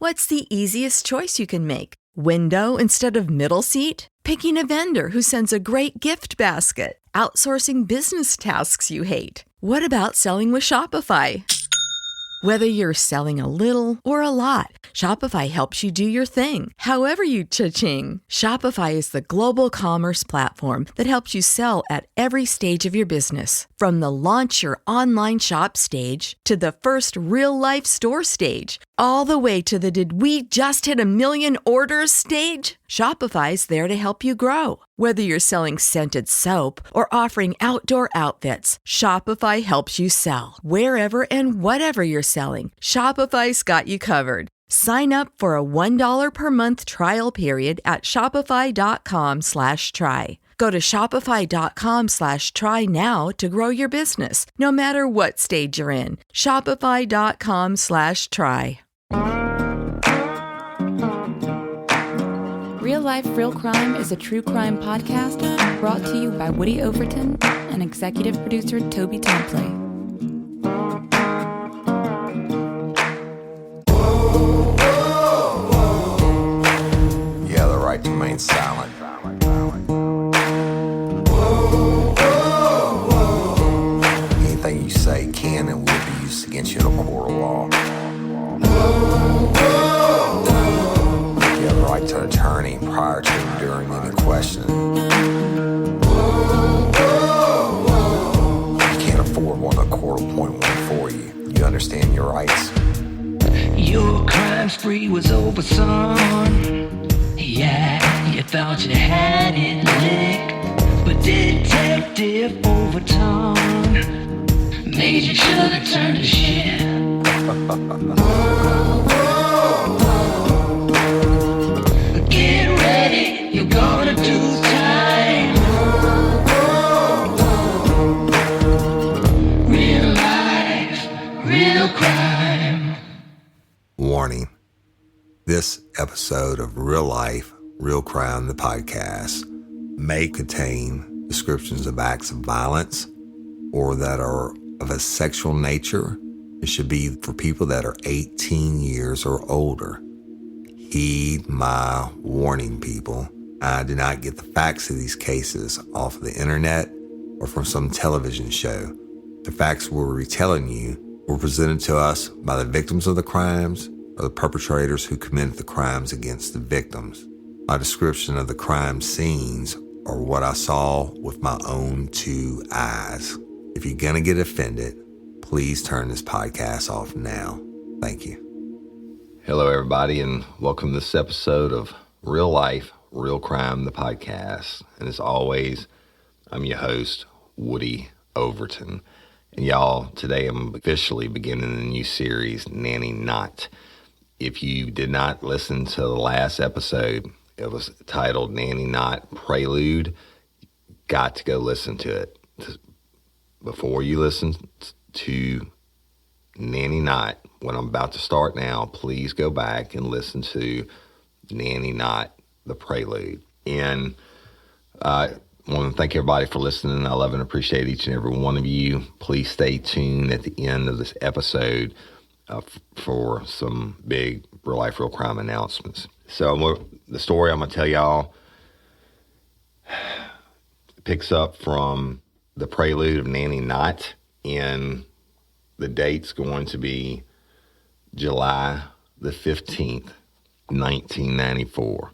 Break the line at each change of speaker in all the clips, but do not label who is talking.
What's the easiest choice you can make? Window instead of middle seat? Picking a vendor who sends a great gift basket? Outsourcing business tasks you hate? What about selling with Shopify? Whether you're selling a little or a lot, Shopify helps you do your thing, however you cha-ching. Shopify is the global commerce platform that helps you sell at every stage of your business. From the launch your online shop stage to the first real-life store stage, all the way to the did we just hit a million orders stage. Shopify's there to help you grow. Whether you're selling scented soap or offering outdoor outfits, Shopify helps you sell. Wherever and whatever you're selling, Shopify's got you covered. Sign up for a $1 per month trial period at shopify.com/try. Go to shopify.com/try now to grow your business, no matter what stage you're in. Shopify.com/try.
Real Life, Real Crime is a true crime podcast brought to you by Woody Overton and executive producer Toby Templey.
You have the right to remain silent. Anything you say can and will be used against you in a court of law. You have the right to an attorney prior to and during any questioning. You can't afford one, the court will appoint one for you. You understand your rights?
Your crime spree was over, son. Yeah, you thought you had it licked, but Detective Overton made you sugar turn to shit. Get ready, you're gonna do time. Real life, real crime.
Warning. This episode of Real Life, Real Crime, the podcast, may contain descriptions of acts of violence or that are of a sexual nature. It should be for people that are 18 years or older. Heed my warning, people. I do not get the facts of these cases off of the internet or from some television show. The facts we're retelling you were presented to us by the victims of the crimes or the perpetrators who committed the crimes against the victims. My description of the crime scenes are what I saw with my own two eyes. If you're gonna get offended, please turn this podcast off now. Thank you. Hello, everybody, and welcome to this episode of Real Life, Real Crime, the podcast. And as always, I'm your host, Woody Overton. And y'all, today I'm officially beginning a new series, Nanny Not. If you did not listen to the last episode, it was titled Nanny Not, Prelude. Got to go listen to it. Before you listen to Nanny Not, what I'm about to start now, please go back and listen to Nanny Not, the Prelude. And I want to thank everybody for listening. I love and appreciate each and every one of you. Please stay tuned at the end of this episode for some big real life, real crime announcements. So the story I'm going to tell y'all picks up from the Prelude of Nanny Not, and the date's going to be July the 15th, 1994.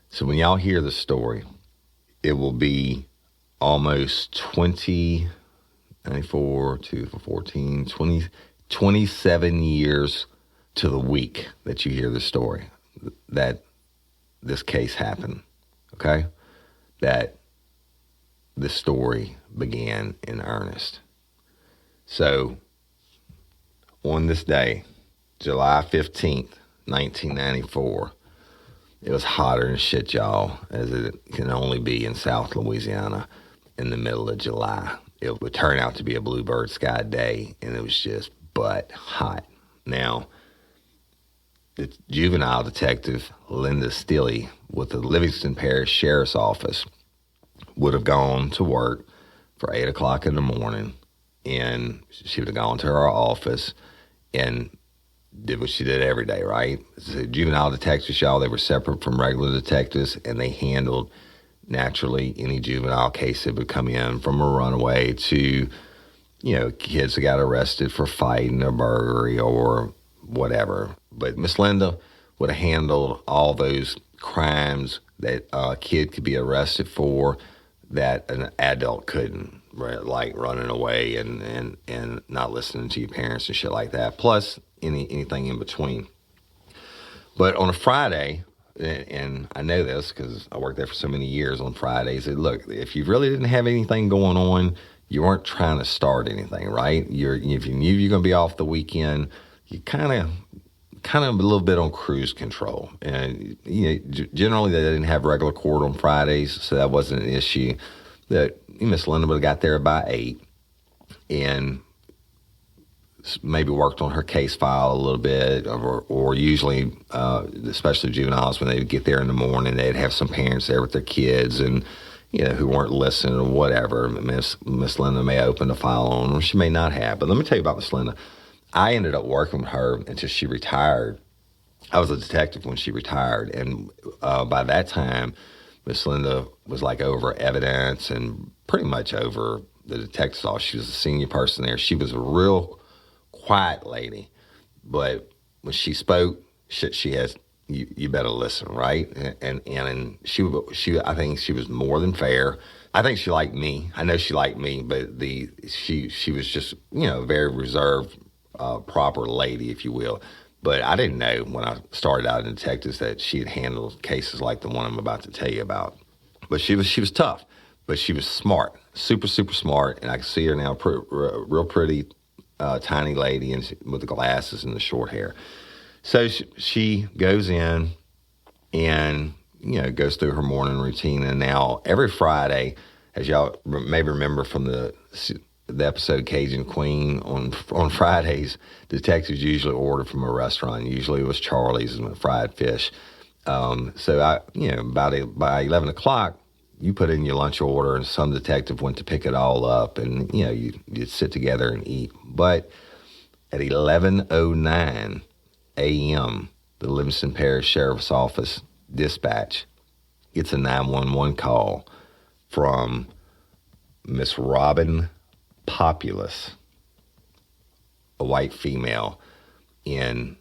So when y'all hear the story, it will be almost 27 years to the week that you hear the story that this case happened, okay? That the story began in earnest. So, on this day, July 15th, 1994, it was hotter than shit, y'all, as it can only be in South Louisiana in the middle of July. It would turn out to be a bluebird sky day, and it was just butt hot. Now, the juvenile detective, Linda Stilley, with the Livingston Parish Sheriff's Office, would have gone to work for 8 o'clock in the morning, and she would have gone to her office, and did what she did every day, right? So juvenile detectives, y'all, they were separate from regular detectives, and they handled naturally any juvenile case that would come in, from a runaway to, kids that got arrested for fighting or burglary or whatever. But Miss Linda would have handled all those crimes that a kid could be arrested for that an adult couldn't, right? Like running away and not listening to your parents and shit like that, plus anything in between. But on a Friday, and I know this because I worked there for so many years on Fridays, look, if you really didn't have anything going on, you weren't trying to start anything, right? If you knew you were going to be off the weekend, you kind of a little bit on cruise control. And generally they didn't have regular court on Fridays, so that wasn't an issue. That Miss Linda would have got there by 8 and maybe worked on her case file a little bit, or usually, especially juveniles, when they would get there in the morning, they'd have some parents there with their kids and, who weren't listening or whatever. Miss Linda may open the file on, or she may not have. But let me tell you about Miss Linda. I ended up working with her until she retired. I was a detective when she retired, and by that time, Miss Linda was like over evidence and pretty much over the detective's office. She was a senior person there. She was a real quiet lady, but when she spoke, she has you better listen, right? And she I think she was more than fair. I think she liked me. I know she liked me, but she was just a very reserved, proper lady, if you will. But I didn't know when I started out in detectives that she had handled cases like the one I'm about to tell you about. But she was tough, but she was smart, super, super smart. And I can see her now, real pretty, tiny lady with the glasses and the short hair. So she goes in and, goes through her morning routine. And now every Friday, as y'all may remember from the episode Cajun Queen, on Fridays, detectives usually order from a restaurant. Usually it was Charlie's and fried fish. So by 11 o'clock, you put in your lunch order, and some detective went to pick it all up, and you'd sit together and eat. But at 11:09 a.m., the Livingston Parish Sheriff's Office dispatch gets a 911 call from Miss Robin Populous, a white female, and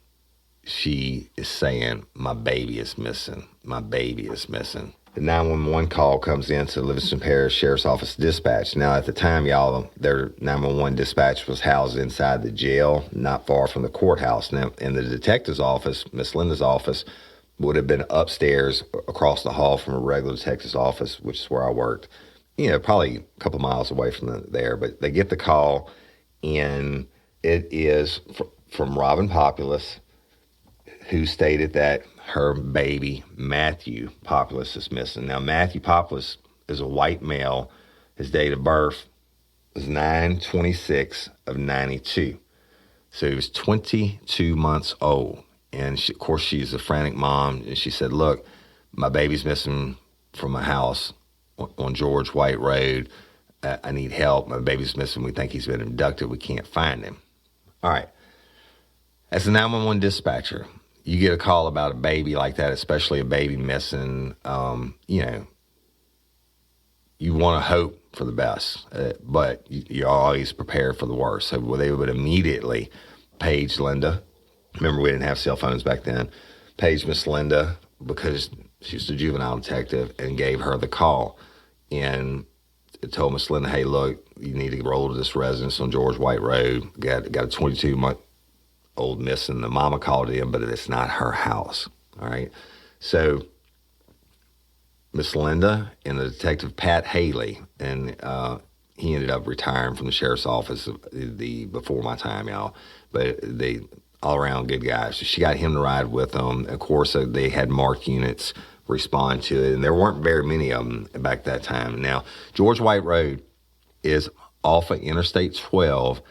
she is saying, my baby is missing. My baby is missing. The 911 call comes in to the Livingston Parish Sheriff's Office dispatch. Now, at the time, y'all, their 911 dispatch was housed inside the jail, not far from the courthouse. Now, in the detective's office, Miss Linda's office, would have been upstairs across the hall from a regular detective's office, which is where I worked. Probably a couple miles away from there. But they get the call, and it is from Robin Populous, who stated that her baby, Matthew Populous, is missing. Now, Matthew Populous is a white male. His date of birth was 9/26 of 92. So he was 22 months old. And of course, she's a frantic mom. And she said, look, my baby's missing from my house on George White Road. I need help. My baby's missing. We think he's been abducted. We can't find him. All right. As a 911 dispatcher, you get a call about a baby like that, especially a baby missing, you want to hope for the best, but you're always prepared for the worst. So they would immediately page Linda. Remember, we didn't have cell phones back then. Page Miss Linda, because she's a juvenile detective, and gave her the call. And it told Miss Linda, hey, look, you need to roll to this residence on George White Road. Got a 22-month-old missing. The mama called in, but it's not her house. All right. So Miss Linda and the detective Pat Haley, and he ended up retiring from the sheriff's office before my time, y'all. But they all around good guys. So she got him to ride with them. Of course, they had marked units respond to it, and there weren't very many of them back that time. Now, George White Road is off of Interstate 12.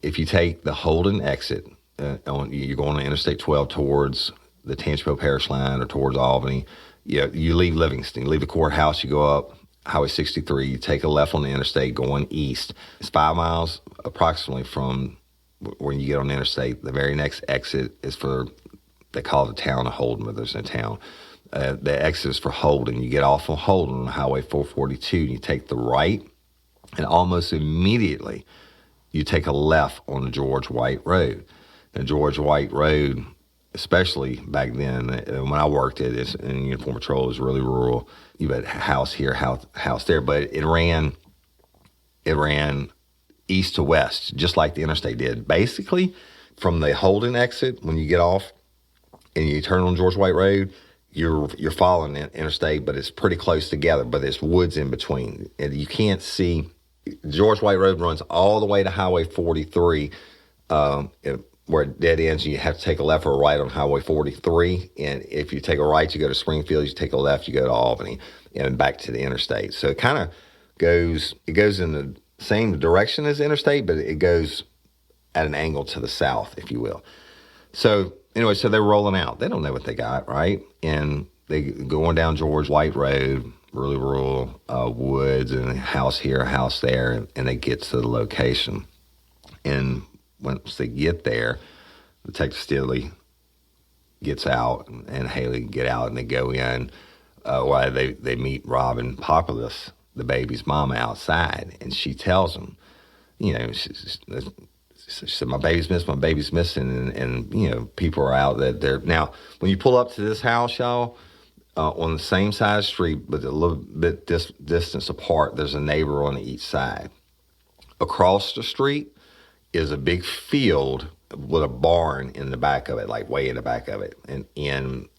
If you take the Holden exit, you're going on Interstate 12 towards the Tangipahoa Parish line or towards Albany. You leave Livingston, you leave the courthouse, you go up Highway 63, you take a left on the interstate going east. It's 5 miles approximately from when you get on the interstate. The very next exit is for, they call it the town of Holden, but there's no town. The exit is for Holden. You get off on Holden on Highway 442, and you take the right, and almost immediately you take a left on the George White Road. The George White Road, especially back then, when I worked in Uniform Patrol, it was really rural. You had house here, house there, but it ran east to west, just like the interstate did. Basically, from the Holden exit, when you get off and you turn on George White Road, you're following the interstate, but it's pretty close together, but there's woods in between. And you can't see. George White Road runs all the way to Highway 43, where it dead ends. You have to take a left or a right on Highway 43. And if you take a right, you go to Springfield. You take a left, you go to Albany and back to the interstate. So it kind of goes in the same direction as the interstate, but it goes at an angle to the south, if you will. So anyway, so they're rolling out. They don't know what they got, right? And they going down George White Road, really rural, woods, and a house here, a house there, and they get to the location. And once they get there, Detective Steele gets out, and Haley get out, and they go in. While they meet Robin Populus, the baby's mama, outside, and she tells them, she said, my baby's missing, and people are out that they're, now, when you pull up to this house, y'all, on the same side of the street, but a little bit distance apart, there's a neighbor on each side. Across the street is a big field with a barn in the back of it, like way in the back of it. And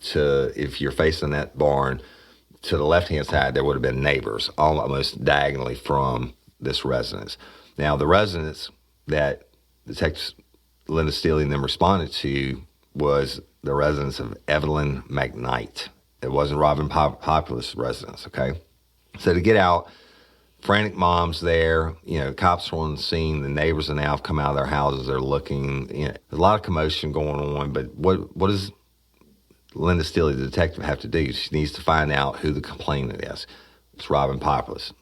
if you're facing that barn, to the left-hand side, there would have been neighbors almost diagonally from this residence. Now, the residence that Detective Linda Steele and them responded to was the residence of Evelyn McKnight. It wasn't Robin Populus' residence, okay? So to get out, frantic moms there, cops are on the scene, the neighbors and now have come out of their houses, they're looking, there's a lot of commotion going on, but what does Linda Steele, the detective, have to do? She needs to find out who the complainant is. It's Robin Populus.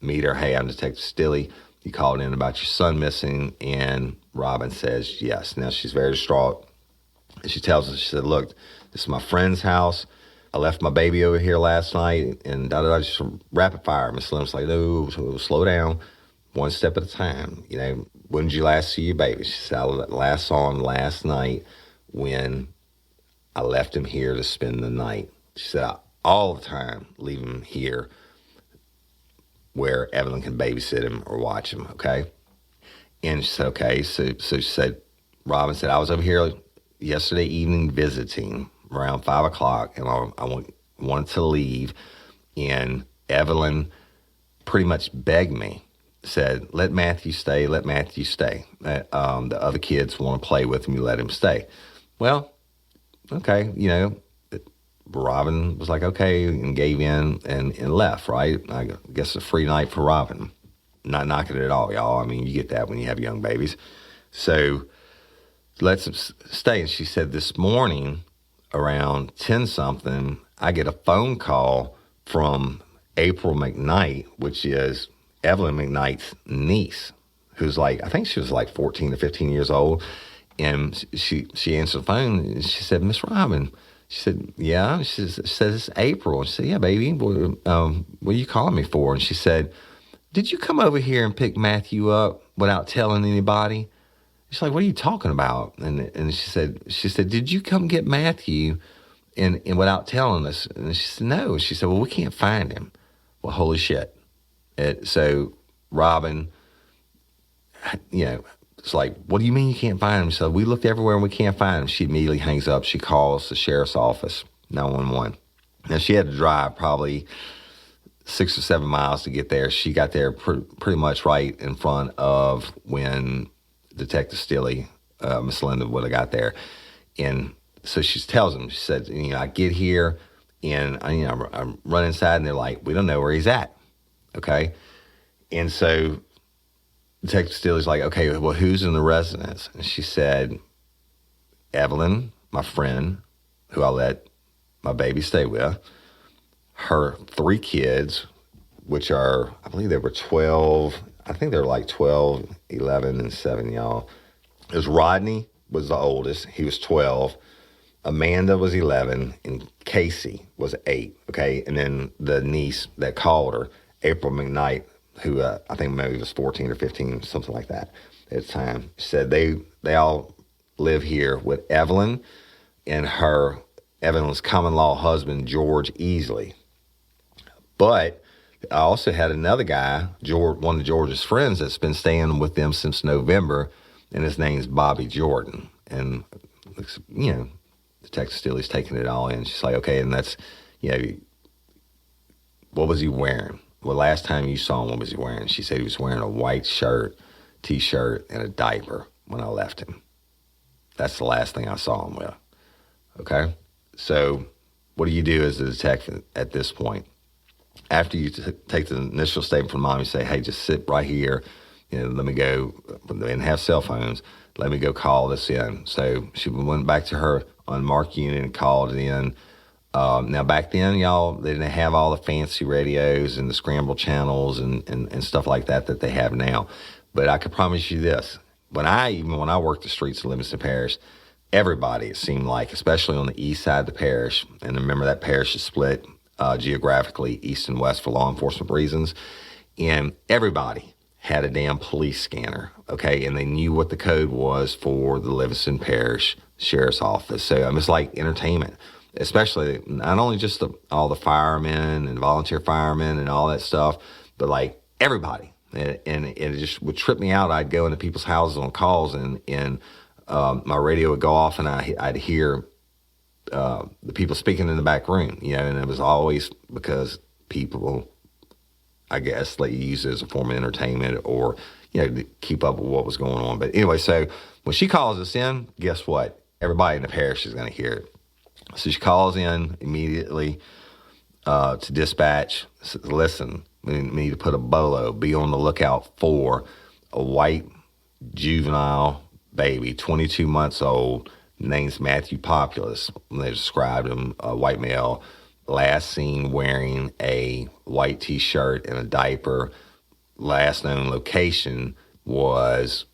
Meet her, hey, I'm Detective Steele. You called in about your son missing, and Robin says yes. Now, she's very distraught. And she tells us, she said, look, this is my friend's house. I left my baby over here last night, and just rapid fire. Miss Slim's like, no, slow down, one step at a time. When did you last see your baby? She said, I last saw him last night when I left him here to spend the night. She said, I all the time leave him here where Evelyn can babysit him or watch him, okay? And she said, okay. So she said, Robin said, I was over here yesterday evening visiting around 5 o'clock, and I wanted to leave, and Evelyn pretty much begged me, said, let Matthew stay. The other kids want to play with him, you let him stay. Well, okay, Robin was like, okay, and gave in and left, right? I guess a free night for Robin. Not knocking it at all, y'all. I mean, you get that when you have young babies. So lets him stay. And she said this morning around 10-something, I get a phone call from April McKnight, which is Evelyn McKnight's niece, who's I think she was 14 to 15 years old. And she answered the phone, and she said, Miss Robin. She said, yeah. She said, it's April. She said, yeah, baby. What are you calling me for? And she said, did you come over here and pick Matthew up without telling anybody? She's like, what are you talking about? And she said, did you come get Matthew and without telling us? And she said, no. She said, well, we can't find him. Well, holy shit. So Robin, it's like, what do you mean you can't find him? So we looked everywhere and we can't find him. She immediately hangs up. She calls the sheriff's office, 911. Now, she had to drive probably 6 or 7 miles to get there. She got there pretty much right in front of when Detective Steele, Miss Linda, would have got there. And so she tells him, she said, I get here and I run inside and they're like, we don't know where he's at. Okay. And so Detective Steele's like, okay, well, who's in the residence? And she said, Evelyn, my friend, who I let my baby stay with, her 3 kids, which are, I believe they were 12, I think they're 12, 11, and 7, y'all. It was Rodney was the oldest. He was 12. Amanda was 11, and Casey was 8, okay? And then the niece that called her, April McKnight, who I think maybe was 14 or 15, something like that at the time, said they all live here with Evelyn and Evelyn's common-law husband, George Easley. But I also had another guy, one of George's friends, that's been staying with them since November, and his name's Bobby Jordan. And, you know, Detective Steely's taking it all in. She's like, okay, and that's, you know, what was he wearing? Well, last time you saw him, what was he wearing? She said he was wearing a white shirt, T-shirt, and a diaper when I left him. That's the last thing I saw him with, okay? So what do you do as a detective at this point? After you take the initial statement from mom, you say, hey, just sit right here. You know, let me go. They didn't have cell phones. Let me go call this in. So she went back to her unmarked unit and called it in. Now, back then, y'all, they didn't have all the fancy radios and the scrambled channels and stuff like that they have now. But I could promise you this. When I worked the streets of Livingston Parish, everybody, it seemed like, especially on the east side of the parish, and remember that parish is split geographically east and west for law enforcement reasons, and everybody had a damn police scanner, okay? And they knew what the code was for the Livingston Parish Sheriff's Office. So it was like entertainment, especially not only just all the firemen and volunteer firemen and all that stuff, but like everybody. And it just would trip me out. I'd go into people's houses on calls, and my radio would go off, and I'd hear the people speaking in the back room, you know, and it was always because people, I guess, they use it as a form of entertainment or, you know, to keep up with what was going on. But anyway, so when she calls us in, guess what? Everybody in the parish is going to hear it. So she calls in immediately to dispatch. Says, listen, we need to put a bolo. Be on the lookout for a white juvenile baby, 22 months old, name's Matthew Populus. They described him, a white male, last seen wearing a white T-shirt and a diaper. Last known location was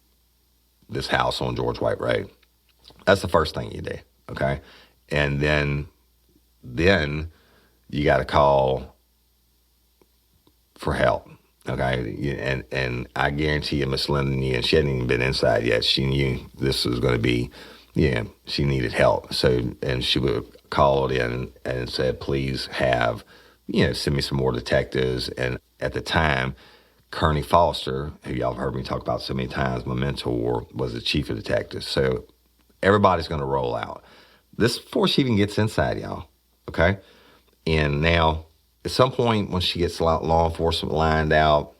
this house on George White Road. That's the first thing you do, okay? And then you got to call for help, okay? And I guarantee you, Miss Linda knew, and she hadn't even been inside yet. She knew this was going to be, she needed help. So, and she would call it in and said, please have, send me some more detectives. And at the time, Kearney Foster, who y'all have heard me talk about so many times, my mentor, was the chief of detectives. So everybody's going to roll out. This before she even gets inside, y'all, okay? And now, at some point when she gets law enforcement lined out,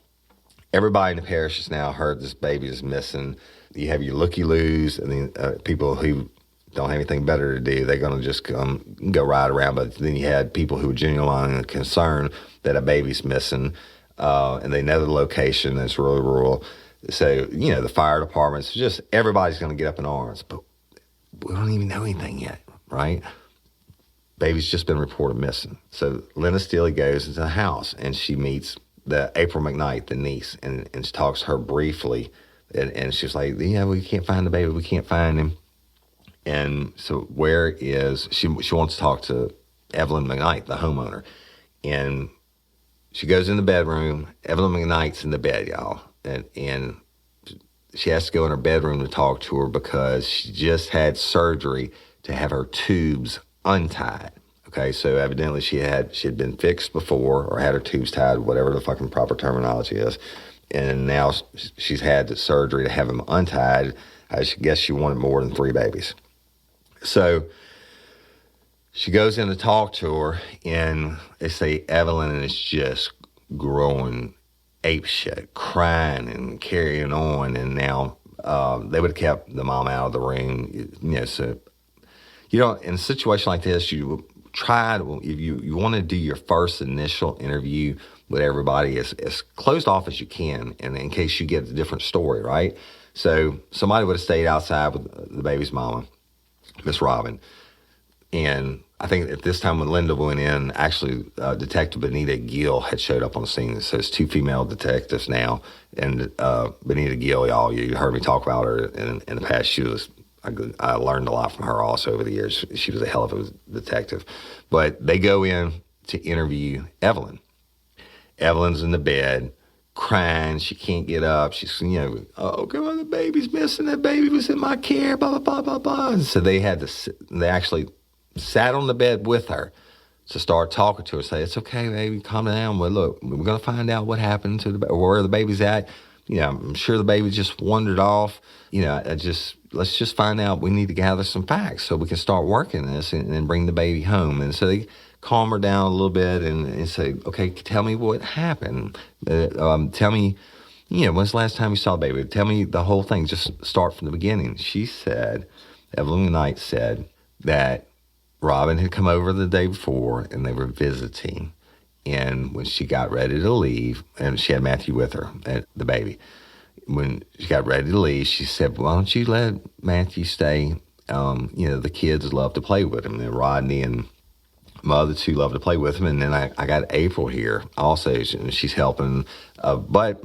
everybody in the parish has now heard this baby is missing. You have your looky-loos, and then people who don't have anything better to do, they're going to just go ride around. But then you had people who are genuinely concerned that a baby's missing, and they know the location, it's really rural. So, the fire departments, just everybody's going to get up in arms. But we don't even know anything yet, right? Baby's just been reported missing. So Linda Steely goes into the house, and she meets the April McKnight, the niece, and she talks to her briefly. And she's like, we can't find the baby. We can't find him. And so where is, she wants to talk to Evelyn McKnight, the homeowner. And she goes in the bedroom. Evelyn McKnight's in the bed, y'all. And she has to go in her bedroom to talk to her because she just had surgery to have her tubes untied. Okay, so evidently she had been fixed before or had her tubes tied, whatever the fucking proper terminology is. And now she's had the surgery to have them untied. I guess she wanted more than 3 babies. So she goes in to talk to her, and they say Evelyn is just growing apeshit, crying and carrying on. And now they would have kept the mom out of the room. So, in a situation like this, you try to, if you want to do your first initial interview with everybody as closed off as you can, and in case you get a different story, right? So somebody would have stayed outside with the baby's mama, Miss Robin, and I think at this time when Linda went in, actually Detective Benita Gill had showed up on the scene. So it's 2 female detectives now. And Benita Gill, y'all, you heard me talk about her in the past. I learned a lot from her also over the years. She was a hell of a detective. But they go in to interview Evelyn. Evelyn's in the bed, crying. She can't get up. She's, oh, God, the baby's missing. That baby was in my care, blah, blah, blah, blah, blah. And so they actually sat on the bed with her to start talking to her, say, it's okay, baby, calm down. Well, look, we're going to find out what happened to where the baby's at. I'm sure the baby just wandered off. Let's just find out. We need to gather some facts so we can start working this and bring the baby home. And so they calm her down a little bit and say, okay, tell me what happened. Tell me, when's the last time you saw the baby? Tell me the whole thing. Just start from the beginning. Evelyn Knight said that Robin had come over the day before and they were visiting. And when she got ready to leave, and she had Matthew with her, the baby, when she got ready to leave, she said, why don't you let Matthew stay? The kids love to play with him. And Rodney and my other 2 love to play with him. And then I got April here also, and she's helping. But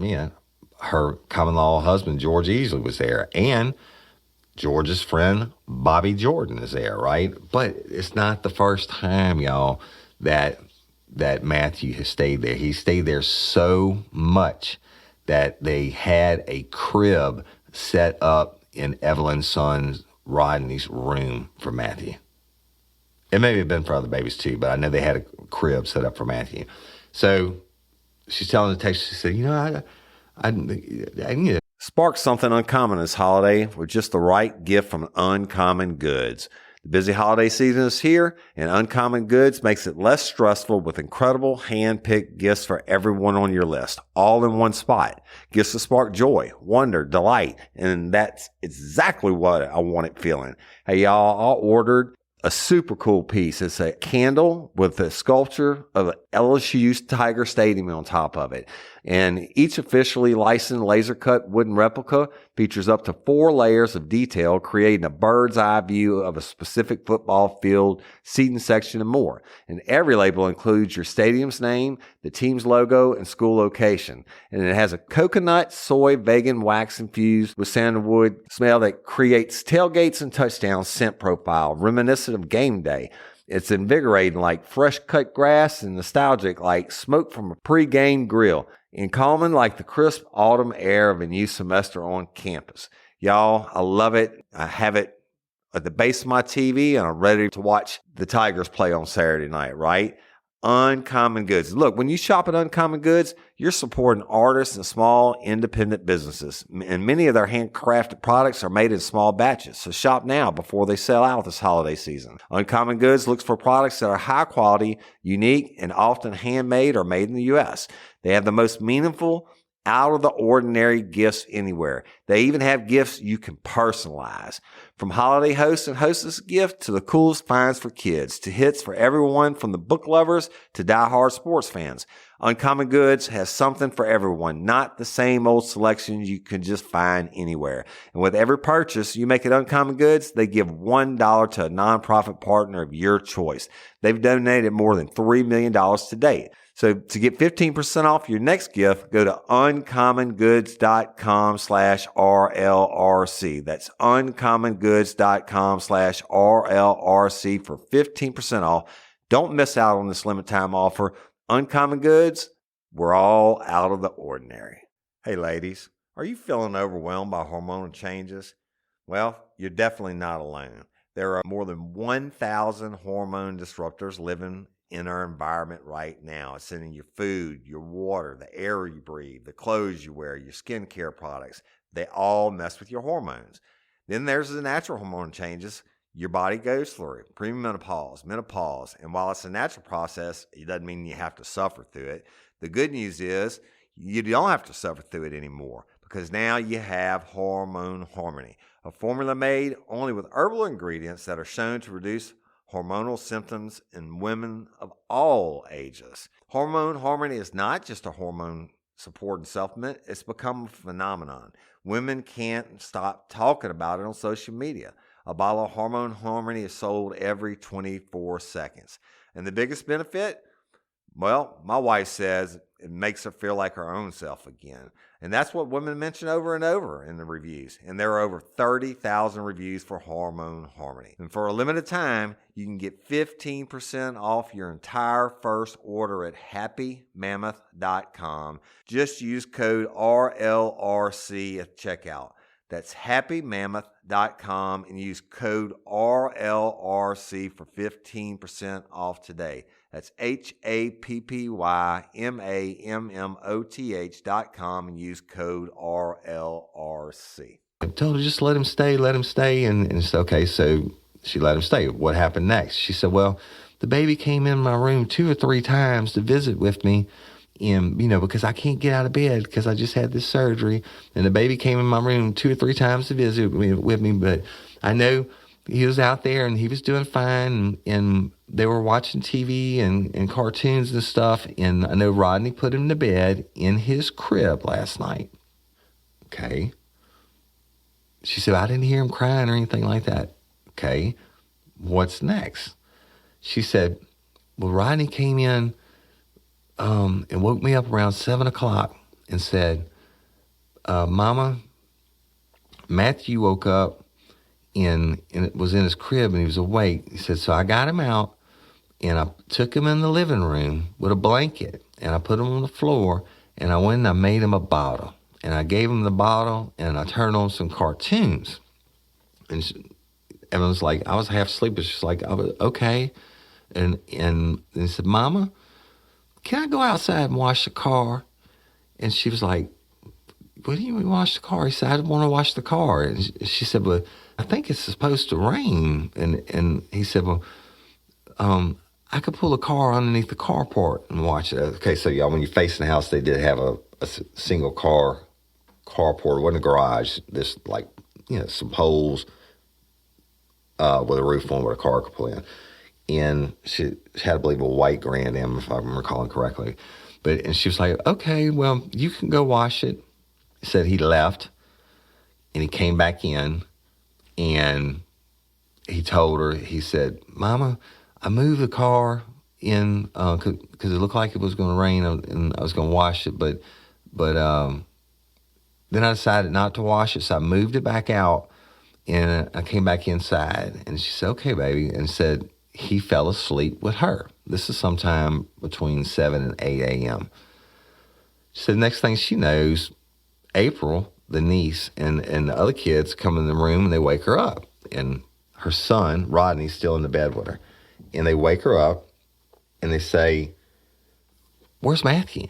her common-law husband, George Easley, was there. And George's friend, Bobby Jordan, is there, right? But it's not the first time, y'all, that Matthew has stayed there. He stayed there so much that they had a crib set up in Evelyn's son Rodney's room for Matthew. It may have been for other babies too, but I know they had a crib set up for Matthew. So she's telling the text, she said, I need to
Spark something uncommon this holiday with just the right gift from Uncommon Goods. The busy holiday season is here, and Uncommon Goods makes it less stressful with incredible hand-picked gifts for everyone on your list, all in one spot. Gifts to spark joy, wonder, delight, and that's exactly what I wanted feeling. Hey, y'all, I ordered a super cool piece. It's a candle with a sculpture of LSU's Tiger Stadium on top of it. And each officially licensed laser cut wooden replica features up to 4 layers of detail, creating a bird's eye view of a specific football field, seating section, and more. And every label includes your stadium's name, the team's logo, and school location. And it has a coconut, soy, vegan wax infused with sandalwood smell that creates tailgates and touchdown scent profile, reminiscent of game day. It's invigorating like fresh cut grass and nostalgic like smoke from a pre-game grill, and calming like the crisp autumn air of a new semester on campus. Y'all, I love it. I have it at the base of my TV, and I'm ready to watch the Tigers play on Saturday night, right? Uncommon Goods. Look, when you shop at Uncommon Goods, you're supporting artists and small independent businesses. And many of their handcrafted products are made in small batches. So shop now before they sell out this holiday season. Uncommon Goods looks for products that are high quality, unique, and often handmade or made in the U.S. They have the most meaningful, out of the ordinary gifts anywhere. They even have gifts you can personalize. From holiday hosts and hostess gift to the coolest finds for kids, to hits for everyone from the book lovers to diehard sports fans. Uncommon Goods has something for everyone, not the same old selections you can just find anywhere. And with every purchase you make at Uncommon Goods, they give $1 to a nonprofit partner of your choice. They've donated more than $3 million to date. So to get 15% off your next gift, go to uncommongoods.com/RLRC. That's uncommongoods.com/RLRC for 15% off. Don't miss out on this limited time offer. Uncommon Goods, we're all out of the ordinary. Hey ladies, are you feeling overwhelmed by hormonal changes? Well, you're definitely not alone. There are more than 1,000 hormone disruptors living in our environment right now. It's in your food, your water, the air you breathe, the clothes you wear, your skincare products. They all mess with your hormones. Then there's the natural hormone changes your body goes through, premenopause, menopause. And while it's a natural process, it doesn't mean you have to suffer through it. The good news is you don't have to suffer through it anymore, because now you have Hormone Harmony, a formula made only with herbal ingredients that are shown to reduce hormonal symptoms in women of all ages. Hormone Harmony is not just a hormone support and supplement. It's become a phenomenon. Women can't stop talking about it on social media. A bottle of Hormone Harmony is sold every 24 seconds. And the biggest benefit? Well, my wife says it makes her feel like her own self again. And that's what women mention over and over in the reviews. And there are over 30,000 reviews for Hormone Harmony. And for a limited time, you can get 15% off your entire first order at happymammoth.com. Just use code RLRC at checkout. That's happymammoth.com and use code RLRC for 15% off today. That's happymammoth.com and use code RLRC.
I told her, just let him stay. And it's okay. So she let him stay. What happened next? She said, well, the baby came in my room 2 or 3 times to visit with me. And, because I can't get out of bed because I just had this surgery. And the baby came in my room 2 or 3 times to visit with me. But I know he was out there and he was doing fine. And they were watching TV and cartoons and stuff. And I know Rodney put him to bed in his crib last night. Okay. She said, I didn't hear him crying or anything like that. Okay. What's next? She said, well, Rodney came in and woke me up around 7 o'clock and said, Mama, Matthew woke up and it was in his crib and he was awake. He said, so I got him out and I took him in the living room with a blanket and I put him on the floor and I went and I made him a bottle. And I gave him the bottle and I turned on some cartoons. And Evan was like, I was half asleep, but she's like, I was okay. And he said, Mama, can I go outside and wash the car? And she was like, what do you mean wash the car? He said, I want to wash the car. And she said, well, I think it's supposed to rain. And he said, well, I could pull the car underneath the carport and watch it. Okay, so y'all, when you're facing the house, they did have a single carport. It wasn't a garage. There's some poles with a roof on where a car could pull in. And she had, I believe, a white Grand Am, if I'm recalling correctly. And she was like, okay, well, you can go wash it. He said he left, and he came back in, and he told her, he said, Mama, I moved the car in because it looked like it was going to rain, and I was going to wash it, but then I decided not to wash it, so I moved it back out, and I came back inside. And she said, okay, baby, and said, he fell asleep with her. This is sometime between 7 and 8 a.m. She said the next thing she knows, April, the niece, and the other kids come in the room and they wake her up. And her son, Rodney's still in the bed with her. And they wake her up and they say, where's Matthew?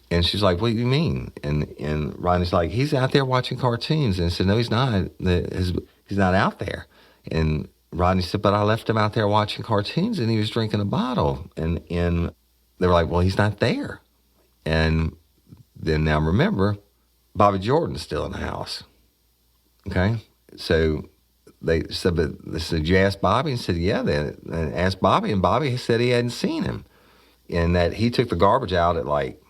And she's like, what do you mean? And Rodney's like, he's out there watching cartoons. And I said, no, he's not. He's not out there. And Rodney said, but I left him out there watching cartoons and he was drinking a bottle. And they were like, well, he's not there. And then now remember, Bobby Jordan's still in the house. Okay? So they said, but they said, you asked Bobby? And said, yeah. They asked Bobby, and Bobby said he hadn't seen him. And that he took the garbage out at like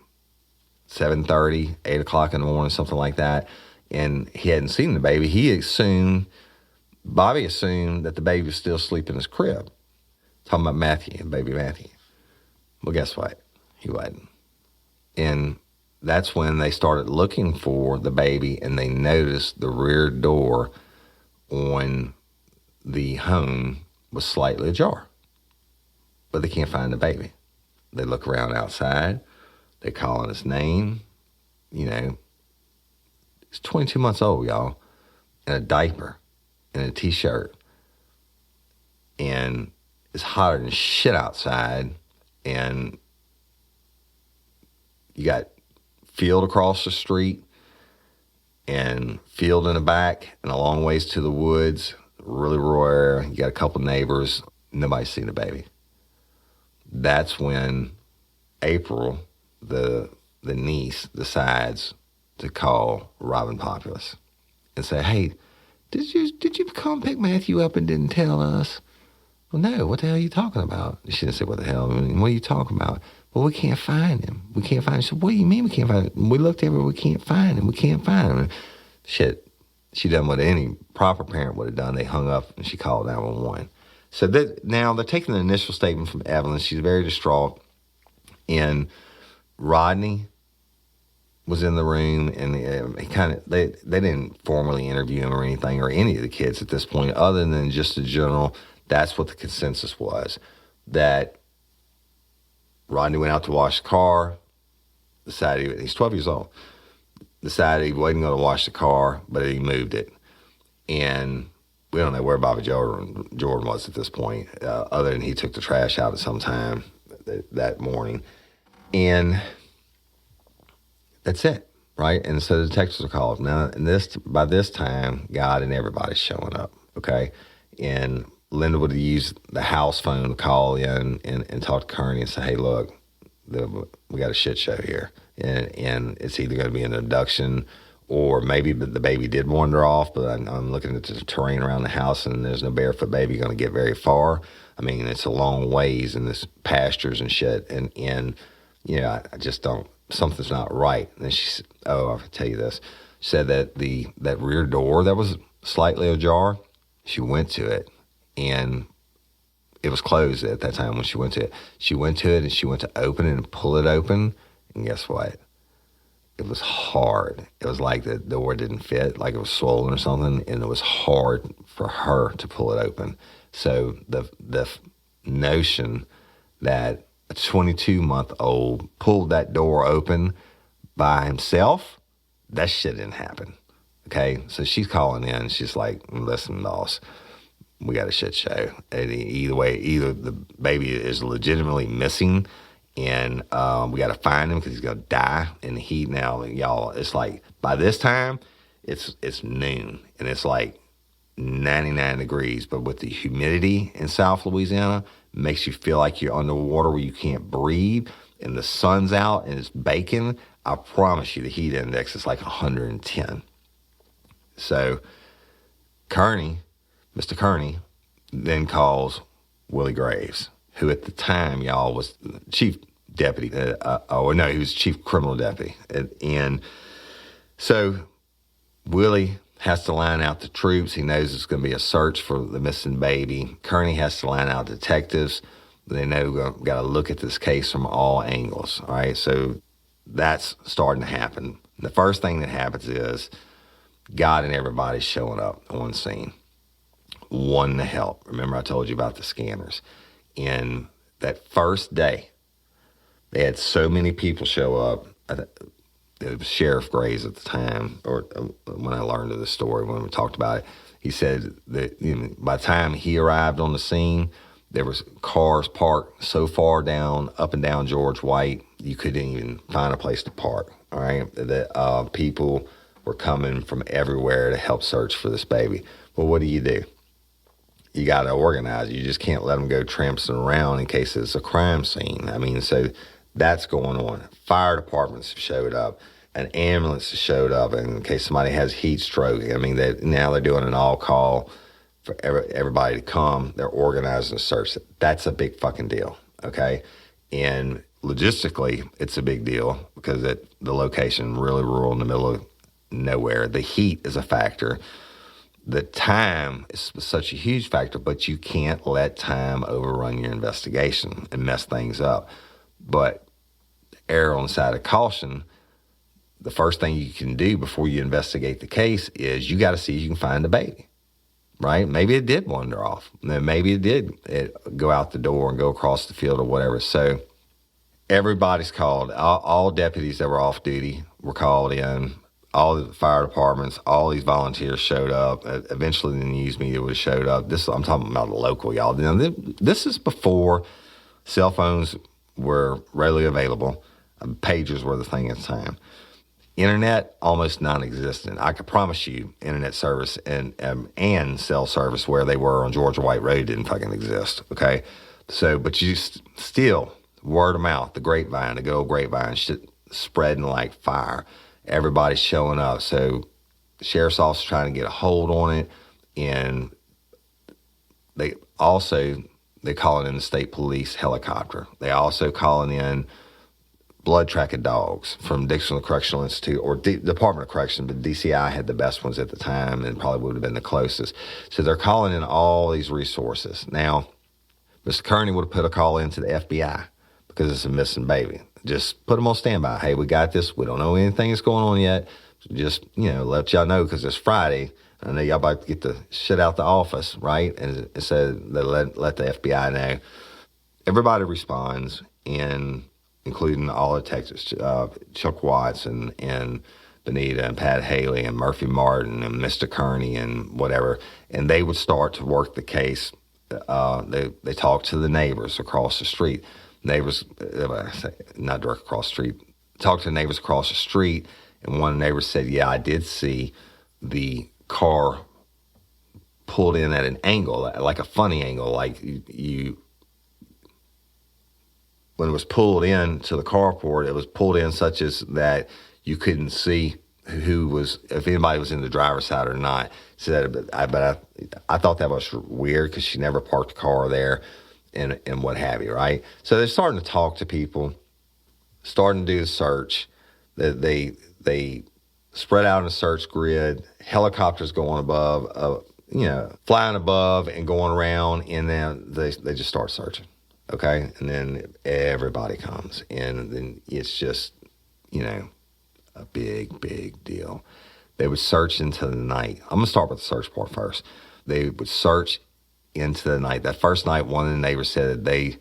7:30, 8 o'clock in the morning, something like that. And he hadn't seen the baby. Bobby assumed that the baby was still asleep in his crib. Talking about Matthew, baby Matthew. Well, guess what? He wasn't. And that's when they started looking for the baby, and they noticed the rear door on the home was slightly ajar. But they can't find the baby. They look around outside. They calling his name. He's 22 months old, y'all, in a diaper. In a t-shirt, and it's hotter than shit outside, and you got field across the street and field in the back and a long ways to the woods, really rare. You got a couple neighbors, nobody's seen the baby. That's when April, the niece, decides to call Robin Populous and say, hey, Did you come pick Matthew up and didn't tell us? Well, no. What the hell are you talking about? She didn't say, what the hell? I mean, what are you talking about? Well, we can't find him. We can't find him. She said, what do you mean we can't find him? We looked everywhere. We can't find him. We can't find him. Shit. she done what any proper parent would have done. They hung up and she called 911. So now they're taking the initial statement from Evelyn. She's very distraught. And Rodney was in the room, and they didn't formally interview him or anything, or any of the kids at this point, other than just a general, that's what the consensus was, that Rodney went out to wash the car, decided, he's 12 years old, decided he wasn't going to wash the car, but he moved it. And we don't know where Bobby Jordan was at this point, other than he took the trash out at some time that morning. And that's it, right? And so the detectives are called. Now, by this time, God and everybody's showing up, okay? And Linda would have used the house phone to call in and talk to Kearney and say, hey, look, we got a shit show here. And it's either going to be an abduction, or maybe the baby did wander off, but I'm looking at the terrain around the house, and there's no barefoot baby going to get very far. I mean, it's a long ways in this pastures and shit. And I just don't, something's not right. And she said, I can tell you this. She said that that rear door that was slightly ajar, she went to it, and it was closed at that time when she went to it. She went to it, and she went to open it and pull it open, and guess what? It was hard. It was like the door didn't fit, like it was swollen or something, and it was hard for her to pull it open. So the notion that a 22-month-old pulled that door open by himself, that shit didn't happen, okay? So she's calling in. She's like, listen, boss, we got a shit show. And either way, either the baby is legitimately missing, and we got to find him because he's going to die in the heat now. And y'all, it's like, by this time, it's noon, and it's like 99 degrees, but with the humidity in South Louisiana, makes you feel like you're underwater where you can't breathe, and the sun's out and it's baking. I promise you the heat index is like 110. So Mr. Kearney then calls Willie Graves, who at the time, y'all, was chief deputy, he was chief criminal deputy. And so Willie has to line out the troops. He knows it's going to be a search for the missing baby. Kearney has to line out detectives. They know we've got to look at this case from all angles, all right? So that's starting to happen. The first thing that happens is God and everybody's showing up on scene, wanting to help. Remember I told you about the scanners. And that first day, they had so many people show up. It was Sheriff Graves at the time, or when I learned of the story, when we talked about it, he said that by the time he arrived on the scene, there was cars parked so far up and down George White, you couldn't even find a place to park, all right? That people were coming from everywhere to help search for this baby. Well, what do? You got to organize. You just can't let them go tramping around in case it's a crime scene. I mean, so that's going on. Fire departments have showed up. An ambulance has showed up in case somebody has heat stroke. I mean, now they're doing an all-call for everybody to come. They're organizing a search. That's a big fucking deal, okay? And logistically, it's a big deal because the location, really rural in the middle of nowhere. The heat is a factor. The time is such a huge factor, but you can't let time overrun your investigation and mess things up. But err on the side of caution, the first thing you can do before you investigate the case is you got to see if you can find the baby, right? Maybe it did wander off. Maybe it did go out the door and go across the field or whatever. So everybody's called. All deputies that were off duty were called in. All the fire departments, all these volunteers showed up. Eventually, the news media would have showed up. I'm talking about the local, y'all. Now, this is before cell phones were readily available. Pagers were the thing at the time. Internet, almost non-existent. I can promise you internet service and cell service where they were on Georgia White Road didn't fucking exist, okay? So, but you still, word of mouth, the grapevine, the good old grapevine, shit spreading like fire. Everybody's showing up. So the sheriff's office trying to get a hold on it, and they calling in the state police helicopter. They also calling in blood tracking dogs from Dixon Correctional Institute or Department of Correction, but DCI had the best ones at the time and probably would have been the closest. So they're calling in all these resources. Now, Mr. Kearney would have put a call into the FBI because it's a missing baby. Just put them on standby. Hey, we got this. We don't know anything that's going on yet. Just, let y'all know because it's Friday. I know y'all about to get the shit out the office, right? And it said they let the FBI know. Everybody responds, including all the detectives, Chuck Watts and Benita and Pat Haley and Murphy Martin and Mr. Kearney and whatever. And they would start to work the case. They talked to the neighbors across the street. Neighbors, not direct across the street, talked to the neighbors across the street. And one of the neighbors said, yeah, I did see the car pulled in at an angle, like a funny angle, like you when it was pulled in to the carport, it was pulled in such as that you couldn't see if anybody was in the driver's side or not. But I thought that was weird because she never parked the car there and what have you, right? So they're starting to talk to people, starting to do the search. They spread out in a search grid, helicopters going above, flying above and going around, and then they just start searching, okay? And then everybody comes, and then it's just, a big, big deal. They would search into the night. I'm going to start with the search part first. They would search into the night. That first night, one of the neighbors said that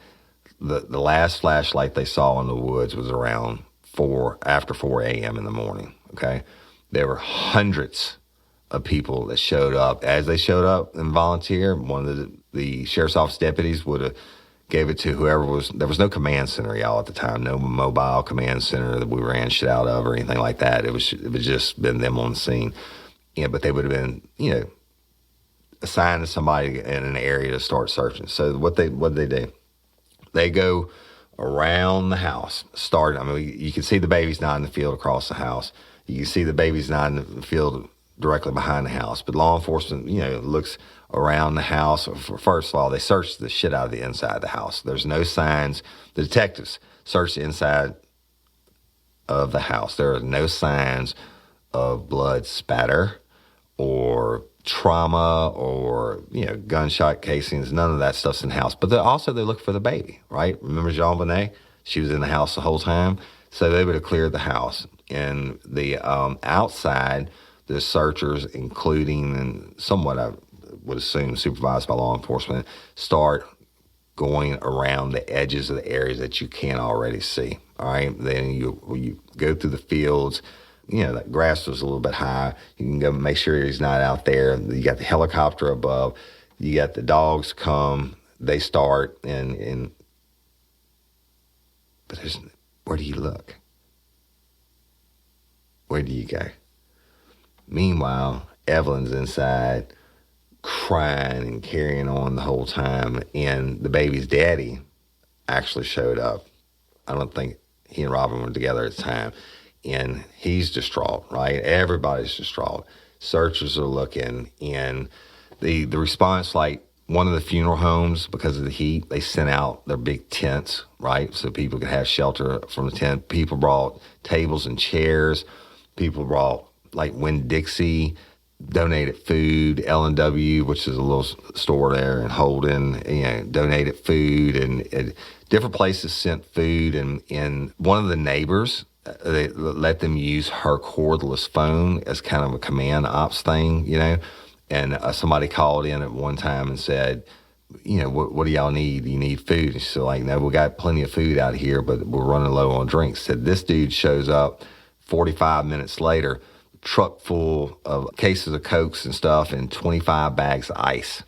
the last flashlight they saw in the woods was around after 4 a.m. in the morning, okay? There were hundreds of people that showed up. As they showed up and volunteered, one of the sheriff's office deputies would have gave it to whoever was. There was no command center, y'all, at the time. No mobile command center that we ran shit out of or anything like that. It was just been them on the scene. Yeah, but they would have been, assigned to somebody in an area to start searching. So what they do? They go around the house. You can see the babies not in the field across the house. You can see the babies not in the field directly behind the house. But law enforcement, looks around the house. First of all, they search the shit out of the inside of the house. There's no signs. The detectives search the inside of the house. There are no signs of blood spatter or trauma or, gunshot casings. None of that stuff's in the house. But they look for the baby, right? Remember Jean Bonnet? She was in the house the whole time. So they would have cleared the house. And the outside, the searchers, including and somewhat, I would assume, supervised by law enforcement, start going around the edges of the areas that you can't already see. All right. Then you go through the fields. That grass was a little bit high. You can go make sure he's not out there. You got the helicopter above. You got the dogs come. They start but where do you look? Where do you go? Meanwhile, Evelyn's inside crying and carrying on the whole time, and the baby's daddy actually showed up. I don't think he and Robin were together at the time, and he's distraught, right? Everybody's distraught. Searchers are looking, and the response, like one of the funeral homes, because of the heat, they sent out their big tents, right? So people could have shelter from the tent. People brought tables and chairs. People brought, like Winn-Dixie, donated food. L&W, which is a little store there in Holden, donated food, and different places sent food. And one of the neighbors, they let them use her cordless phone as kind of a command ops thing, And somebody called in at one time and said, what do y'all need? Do you need food? And she said, no, we got plenty of food out here, but we're running low on drinks. Said this dude shows up 45 minutes later, truck full of cases of Cokes and stuff and 25 bags of ice.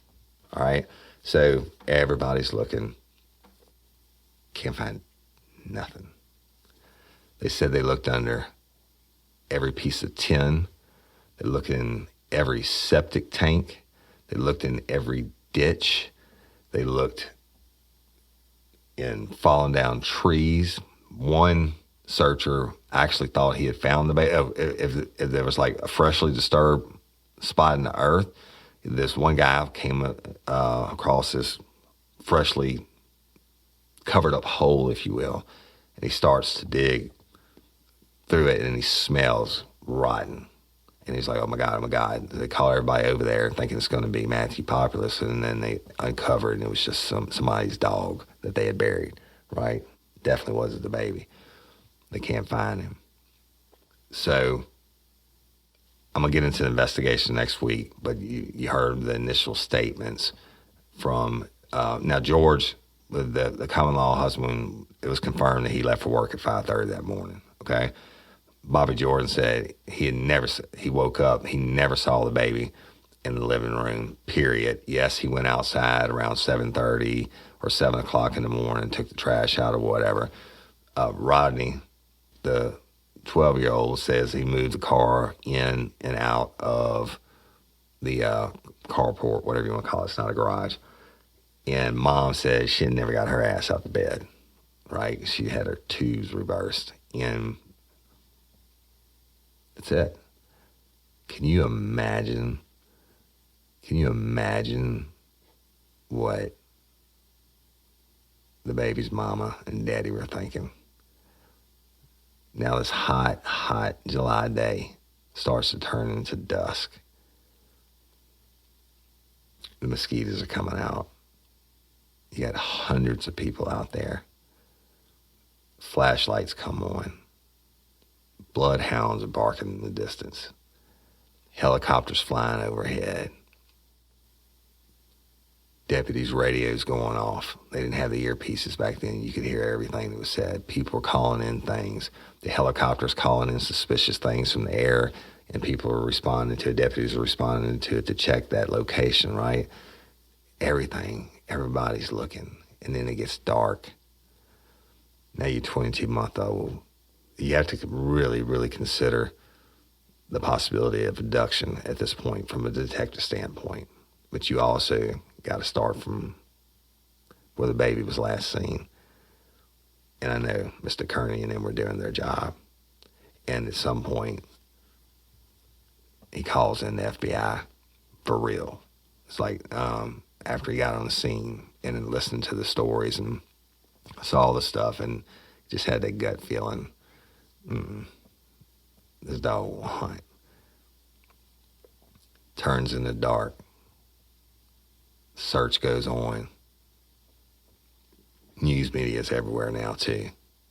All right. So everybody's looking. Can't find nothing. They said they looked under every piece of tin. They looked in every septic tank. They looked in every ditch. They looked in fallen down trees. One searcher actually thought he had found the baby. If there was like a freshly disturbed spot in the earth, this one guy came across this freshly covered up hole, if you will, And he starts to dig through it, and he smells rotten. And he's like, oh my God. They call everybody over there thinking it's going to be Matthew Populus, and then they uncovered, and it was just somebody's dog that they had buried, right? Definitely wasn't the baby. They can't find him. So I'm going to get into the investigation next week, but you heard the initial statements from, now George, the common law husband, it was confirmed that he left for work at 5:30 that morning, okay? Bobby Jordan said he woke up, he never saw the baby in the living room, period. Yes, he went outside around 7:30 or 7 o'clock in the morning, took the trash out or whatever. Rodney, the 12-year-old, says he moved the car in and out of the carport, whatever you want to call it. It's not a garage. And Mom says she had never got her ass out of bed, right? She had her tubes reversed, and that's it. Can you imagine what the baby's mama and daddy were thinking? Now this hot July day starts to turn into dusk. The mosquitoes are coming out. You got hundreds of people out there. Flashlights come on. Bloodhounds are barking in the distance. Helicopters flying overhead. Deputies' radios going off. They didn't have the earpieces back then. You could hear everything that was said. People were calling in things. The helicopters calling in suspicious things from the air, and people were responding to it. Deputies were responding to it to check that location, right? Everything. Everybody's looking. And then it gets dark. Now you're 22-month-old. You have to really, really consider the possibility of abduction at this point from a detective standpoint. But you also got to start from where the baby was last seen. And I know Mr. Kearney and them were doing their job. And at some point, he calls in the FBI for real. It's like after he got on the scene and then listened to the stories and saw all the stuff and just had that gut feeling, this dog will hunt. Turns in the dark. Search goes on. News media is everywhere now too.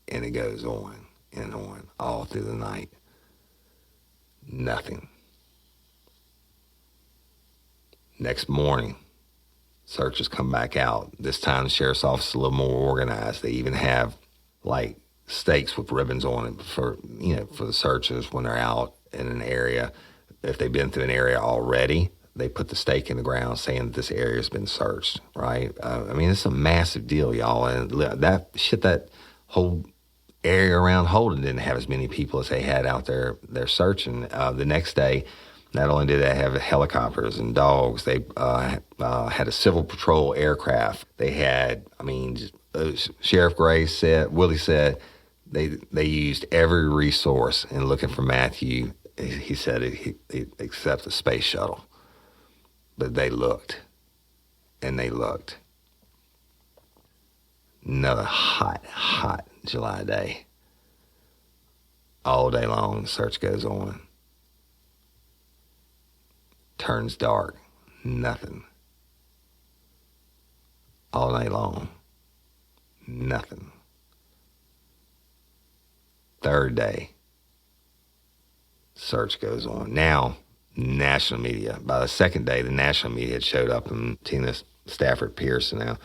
And it goes on and on all through the night. Nothing. Next morning, searchers come back out. This time the sheriff's office is a little more organized. They even have like stakes with ribbons on it for the searchers when they're out in an area. If they've been through an area already, they put the stake in the ground saying that this area has been searched, right? I mean, it's a massive deal, y'all. And that whole area around Holden didn't have as many people as they had out there. They're searching. The next day, not only did they have helicopters and dogs, they had a civil patrol aircraft. They had, Sheriff Willie said they used every resource in looking for Matthew. He said except the space shuttle. But they looked, and they looked. Another hot July day. All day long, the search goes on. Turns dark, nothing. All night long, nothing. Third day, search goes on. Now, national media. By the second day, the national media had showed up, and Tina Stafford Pierce now,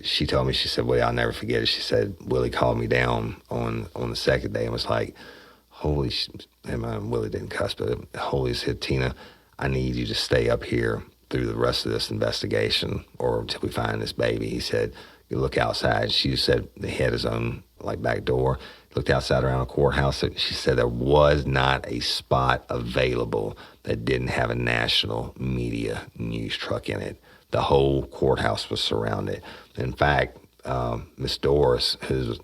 she told me, she said, well, I'll never forget it. She said, Willie called me down on the second day and was like, Willie didn't cuss, but holy shit, Tina, I need you to stay up here through the rest of this investigation or until we find this baby. He said, you look outside. She said they had his own back door. Looked outside around the courthouse. She said there was not a spot available that didn't have a national media news truck in it. The whole courthouse was surrounded. In fact, Miss Doris, who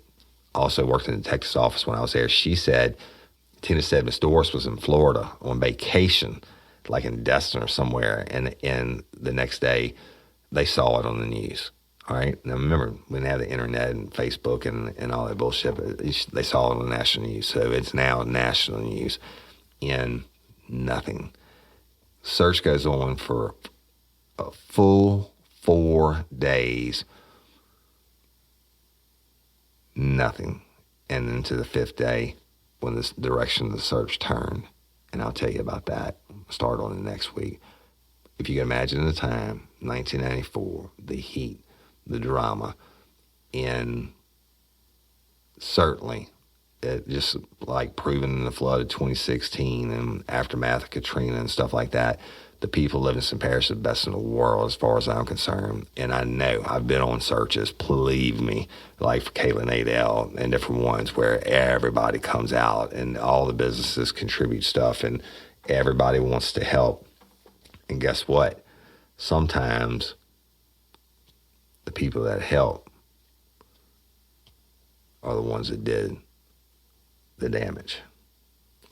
also worked in the detective's office when I was there, Tina said Miss Doris was in Florida on vacation, like in Destin or somewhere, and the next day they saw it on the news. All right. Now remember, we didn't have the internet and Facebook and all that bullshit, but they saw it on the national news. So it's now national news in nothing. Search goes on for a full 4 days. Nothing. And then to the 5th day, when the direction of the search turned. And I'll tell you about that. Start on the next week. If you can imagine the time, 1994, the heat, the drama, and certainly it just like proven in the flood of 2016 and aftermath of Katrina and stuff like that, the people living in St. Parish are the best in the world as far as I'm concerned. And I know I've been on searches, believe me, like for Kayla Nadell and different ones where everybody comes out and all the businesses contribute stuff and everybody wants to help. And guess what? Sometimes the people that help are the ones that did the damage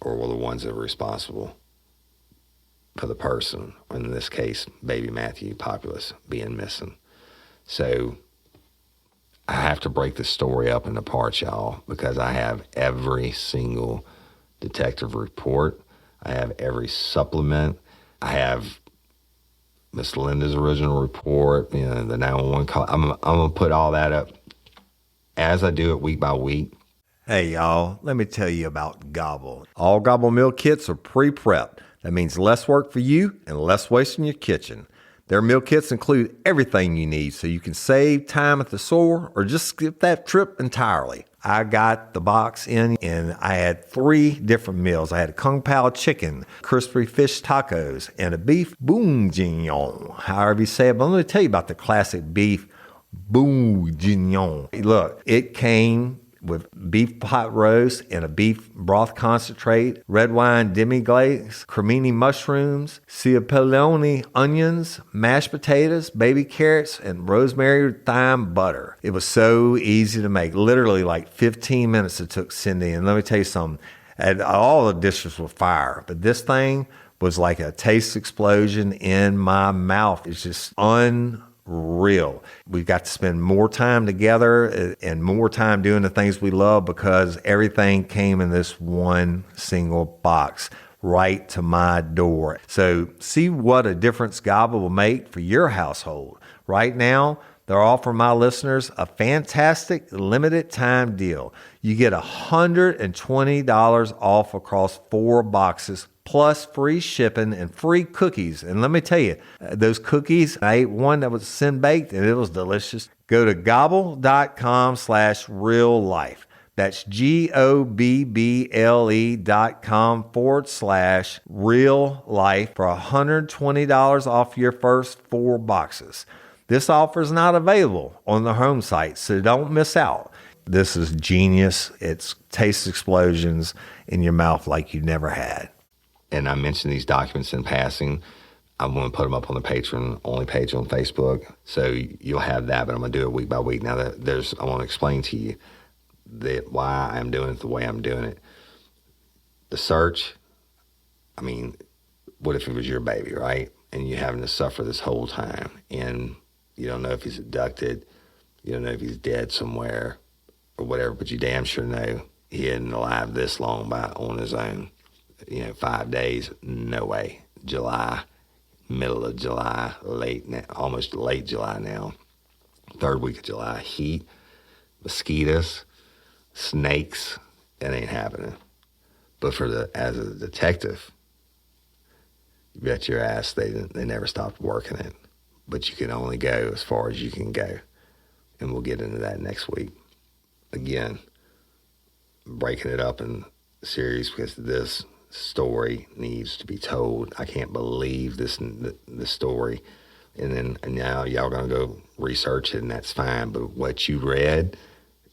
or were the ones that were responsible for the person, or in this case, baby Matthew Populus being missing. So I have to break the story up into parts, y'all, because I have every single detective report. I have every supplement. I have Miss Linda's original report, the 911 call. I'm going to put all that up as I do it week by week.
Hey, y'all, let me tell you about Gobble. All Gobble meal kits are pre-prepped. That means less work for you and less waste in your kitchen. Their meal kits include everything you need so you can save time at the store or just skip that trip entirely. I got the box in and I had 3 different meals. I had a Kung Pao chicken, crispy fish tacos, and a beef bourguignon, however you say it. But let me tell you about the classic beef bourguignon. Look, it came with beef pot roast and a beef broth concentrate, red wine demi-glace, cremini mushrooms, cipollone onions, mashed potatoes, baby carrots, and rosemary thyme butter. It was so easy to make. Literally like 15 minutes it took Cindy. And let me tell you something, and all the dishes were fire, but this thing was like a taste explosion in my mouth. It's just unreal. We've got to spend more time together and more time doing the things we love because everything came in this one single box right to my door. So see what a difference Gobble will make for your household. Right now, they're offering my listeners a fantastic limited time deal. You get $120 off across 4 boxes plus free shipping and free cookies. And let me tell you, those cookies, I ate one that was sin baked and it was delicious. Go to gobble.com/real life. That's GOBBLE.com/real life for $120 off your first 4 boxes. This offer is not available on the home site, so don't miss out. This is genius. It's taste explosions in your mouth like you never had. And I mentioned these documents in passing. I'm going to put them up on the Patreon only page on Facebook. So you'll have that, but I'm going to do it week by week. Now, I want to explain to you why I'm doing it the way I'm doing it. The search, I mean, what if it was your baby, right? And you're having to suffer this whole time. And you don't know if he's abducted. You don't know if he's dead somewhere or whatever, but you damn sure know he isn't alive this long on his own. 5 days, no way. July, middle of July, almost late July now. 3rd week of July, heat, mosquitoes, snakes, it ain't happening. But as a detective, you bet your ass they never stopped working it. But you can only go as far as you can go. And we'll get into that next week. Again, breaking it up in series because this story needs to be told. I can't believe this story. And now y'all gonna go research it, and that's fine. But what you read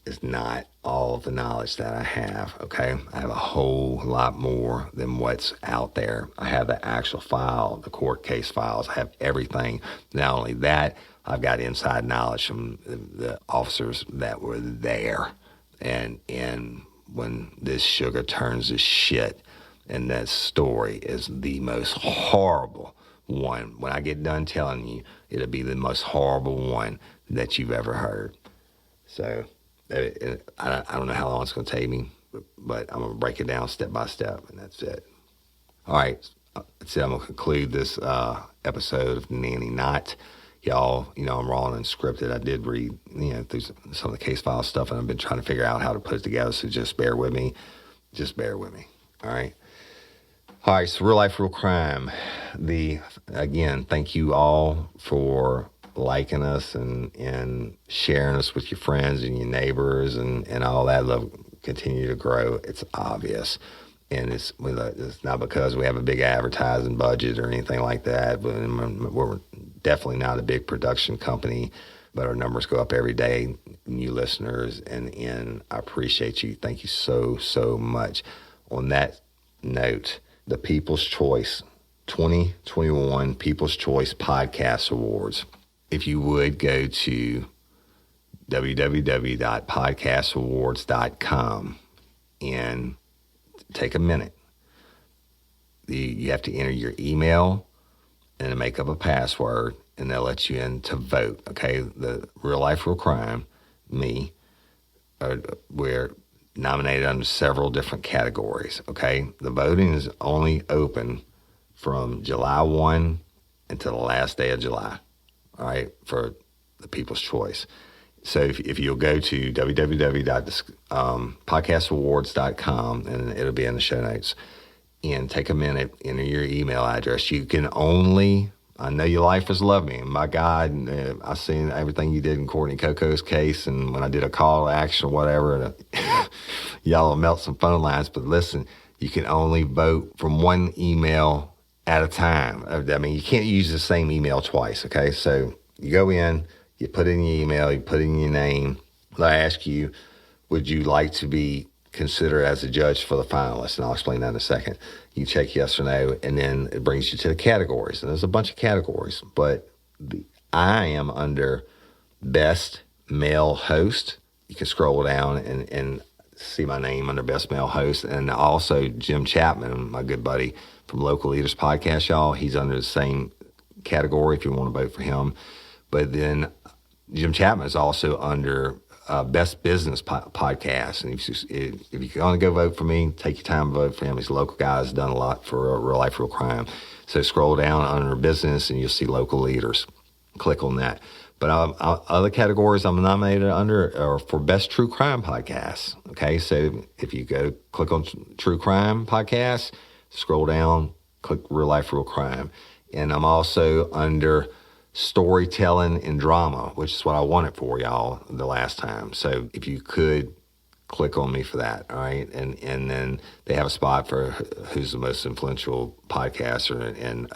is not all of the knowledge that I have, okay? I have a whole lot more than what's out there. I have the actual file, the court case files. I have everything. Not only that, I've got inside knowledge from the officers that were there. And when this sugar turns to shit, and that story is the most horrible
one. When I get done telling you, it'll be the most horrible one that you've ever heard. So I don't know how long it's going to take me, but I'm going to break it down step by step, and that's it. All right, that's it. I'm going to conclude this episode of Nanny Not. Y'all, I'm raw and unscripted. I did read, through some of the case file stuff, and I've been trying to figure out how to put it together, so just bear with me. Just bear with me, all right? All right, so Real Life, Real Crime. Again, thank you all for liking us and sharing us with your friends and your neighbors and all that. Love continue to grow. It's obvious. And it's not because we have a big advertising budget or anything like that. But we're definitely not a big production company, but our numbers go up every day, new listeners, and I appreciate you. Thank you so, so much. On that note, the People's Choice 2021 People's Choice Podcast Awards. If you would go to www.podcastawards.com and take a minute. You have to enter your email and make up a password, and they'll let you in to vote. Okay, the Real Life, Real Crime, me, we're nominated under several different categories. Okay, the voting is only open from July 1 until the last day of July. All right, for the People's Choice. So if you'll go to www.podcastawards.com, and it'll be in the show notes, and take a minute, enter your email address. You can only, I know you lifers love me, and my God, I've seen everything you did in Courtney Coco's case, and when I did a call to action or whatever, y'all will melt some phone lines, but listen, you can only vote from one email at a time. I mean, you can't use the same email twice, okay? So you go in, you put in your email, you put in your name. I ask you, would you like to be considered as a judge for the finalists? And I'll explain that in a second. You check yes or no, and then it brings you to the categories. And there's a bunch of categories, but I am under Best Male Host. You can scroll down and see my name under Best Male Host. And also Jim Chapman, my good buddy from Local Leaders Podcast, y'all. He's under the same category if you want to vote for him. But then Jim Chapman is also under Best Business Podcast. And if you're going to go vote for me, take your time to vote for him. He's a local guy, has done a lot for Real Life, Real Crime. So scroll down under Business and you'll see Local Leaders. Click on that. But other categories I'm nominated under are for Best True Crime Podcasts. Okay, so if you go click on True Crime Podcasts, scroll down, click Real Life, Real Crime. And I'm also under Storytelling and Drama, which is what I wanted for y'all the last time. So if you could click on me for that, all right? And then they have a spot for who's the most influential podcaster, and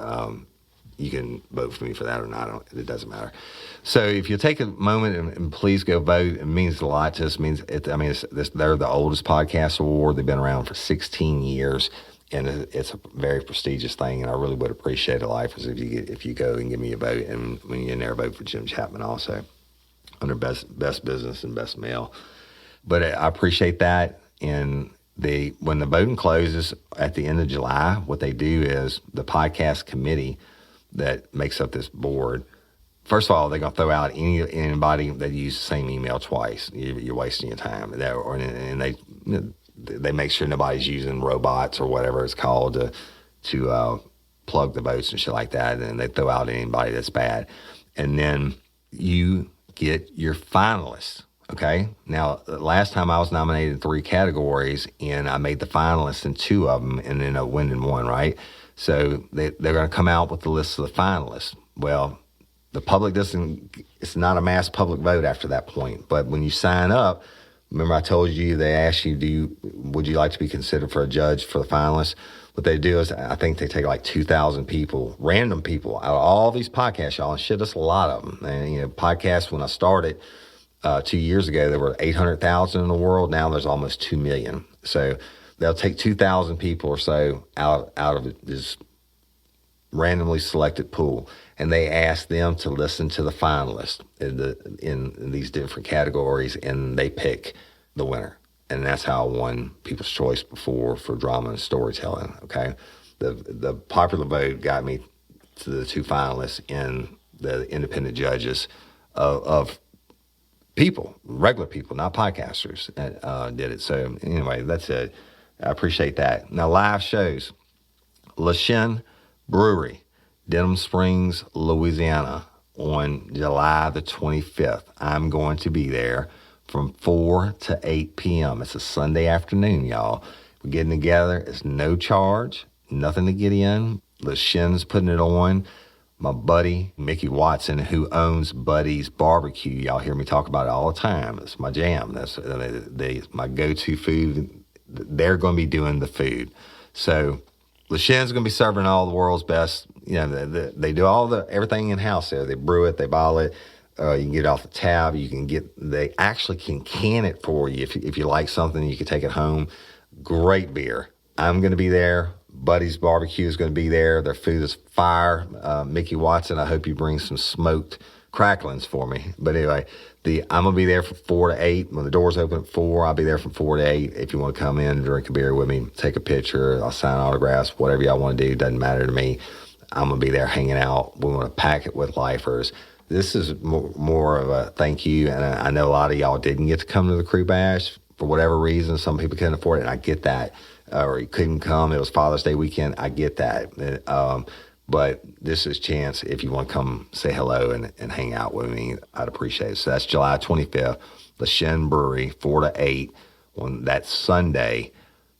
you can vote for me for that or not. It doesn't matter. So if you take a moment and please go vote, it means a lot to us. They're the oldest podcast award. They've been around for 16 years. And it's a very prestigious thing, and I really would appreciate it, lifers, if you go and give me a vote, and when you're in there, vote for Jim Chapman also under best business and best male. But I appreciate that. And when the voting closes at the end of July, what they do is the podcast committee that makes up this board. First of all, they're gonna throw out anybody that uses the same email twice. You're wasting your time. And they make sure nobody's using robots or whatever it's called to plug the votes and shit like that. And they throw out anybody that's bad. And then you get your finalists, okay? Now, last time I was nominated in 3 categories, and I made the finalists in 2 of them and ended up winning 1, right? So they're going to come out with the list of the finalists. Well, the public it's not a mass public vote after that point. But when you sign up, remember I told you, they asked you, would you like to be considered for a judge for the finalists? What they do is, I think they take like 2,000 people, random people, out of all these podcasts, y'all, and shit, that's a lot of them. And, podcasts, when I started 2 years ago, there were 800,000 in the world. Now there's almost 2 million. So they'll take 2,000 people or so out of this randomly selected pool, and they ask them to listen to the finalists in these different categories, and they pick the winner. And that's how I won People's Choice before for drama and storytelling, okay? The popular vote got me to the 2 finalists in the independent judges of people, regular people, not podcasters, did it. So anyway, that's it. I appreciate that. Now, live shows. Le Chien Brewery, Denham Springs, Louisiana, on July the 25th. I'm going to be there from 4 to 8 p.m. It's a Sunday afternoon, y'all. We're getting together. It's no charge, nothing to get in. Le Chien's putting it on. My buddy, Mickey Watson, who owns Buddy's Barbecue. Y'all hear me talk about it all the time. It's my jam. That's my go-to food. They're going to be doing the food. So Le Chien's going to be serving all the world's best. You know, they do everything in-house there. They brew it, they bottle it. You can get it off the tab. They actually can can it for you. If you like something, you can take it home. Great beer. I'm going to be there. Buddy's Barbecue is going to be there. Their food is fire. Mickey Watson, I hope you bring some smoked cracklings for me. But anyway, I'm going to be there from 4 to 8. When the doors open at 4, I'll be there from 4 to 8. If you want to come in and drink a beer with me, take a picture, I'll sign autographs, whatever y'all want to do, doesn't matter to me. I'm going to be there hanging out. We want to pack it with lifers. This is more of a thank you, and I know a lot of y'all didn't get to come to the Crew Bash for whatever reason. Some people couldn't afford it, and I get that. Or you couldn't come. It was Father's Day weekend. I get that. But this is chance if you want to come say hello and hang out with me, I'd appreciate it. So that's July 25th, Le Chien Brewery, 4 to 8 on that Sunday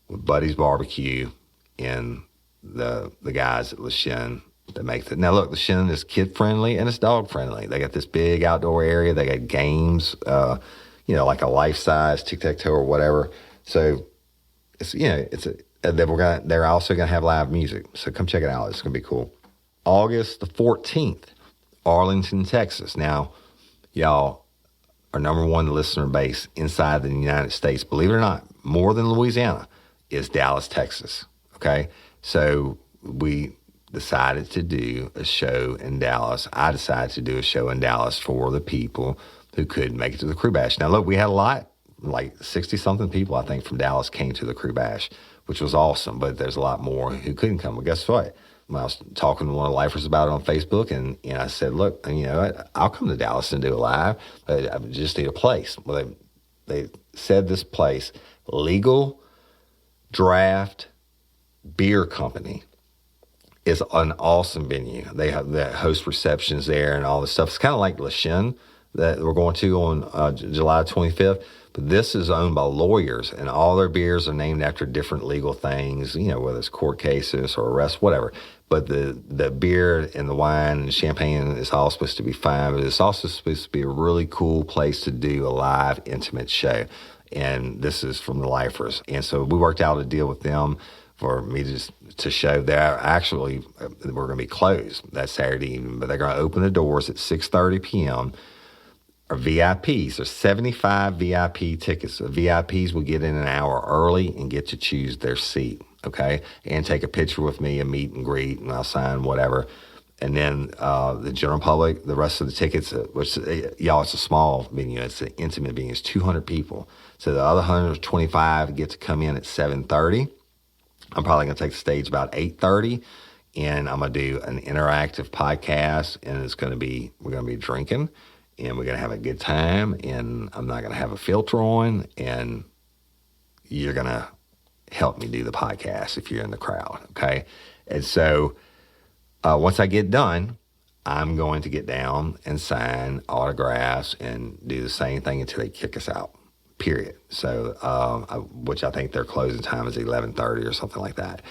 with Buddy's Barbecue and the guys at Le Chien that make it. Now look, Le Chien is kid friendly and it's dog friendly. They got this big outdoor area. They got games, like a life size tic-tac-toe or whatever. So they're also gonna have live music. So come check it out. It's gonna be cool. August the 14th, Arlington, Texas. Now, y'all, our number one listener base inside the United States, believe it or not, more than Louisiana, is Dallas, Texas. Okay, so we decided to do a show in Dallas. I decided to do a show in Dallas for the people who couldn't make it to the Crew Bash. Now, look, we had a lot. Like 60-something people, I think, from Dallas came to the Crew Bash, which was awesome, but there's a lot more who couldn't come. Well, guess what? When I was talking to one of the lifers about it on Facebook, and I said, look, I'll come to Dallas and do it live, but I just need a place. Well, they said this place, Legal Draft Beer Company, is an awesome venue. They host receptions there and all this stuff. It's kind of like Le Chien that we're going to on July 25th. But this is owned by lawyers, and all their beers are named after different legal things, whether it's court cases or arrests, whatever. But the beer and the wine and the champagne is all supposed to be fine, but it's also supposed to be a really cool place to do a live, intimate show. And this is from the lifers. And so we worked out a deal with them for me to show there. Actually, we're going to be closed that Saturday evening, but they're going to open the doors at 6:30 p.m., are VIPs. There's 75 VIP tickets. So VIPs will get in an hour early and get to choose their seat, okay? And take a picture with me, a meet and greet, and I'll sign whatever. And then the general public, the rest of the tickets, which, y'all, it's a small venue. It's an intimate venue. It's 200 people. So the other 125 get to come in at 7:30. I'm probably going to take the stage about 8:30, and I'm going to do an interactive podcast, and we're going to be drinking, and we're going to have a good time, and I'm not going to have a filter on, and you're going to help me do the podcast if you're in the crowd, okay? And so once I get done, I'm going to get down and sign autographs and do the same thing until they kick us out, period. So, which I think their closing time is 11:30 or something like that.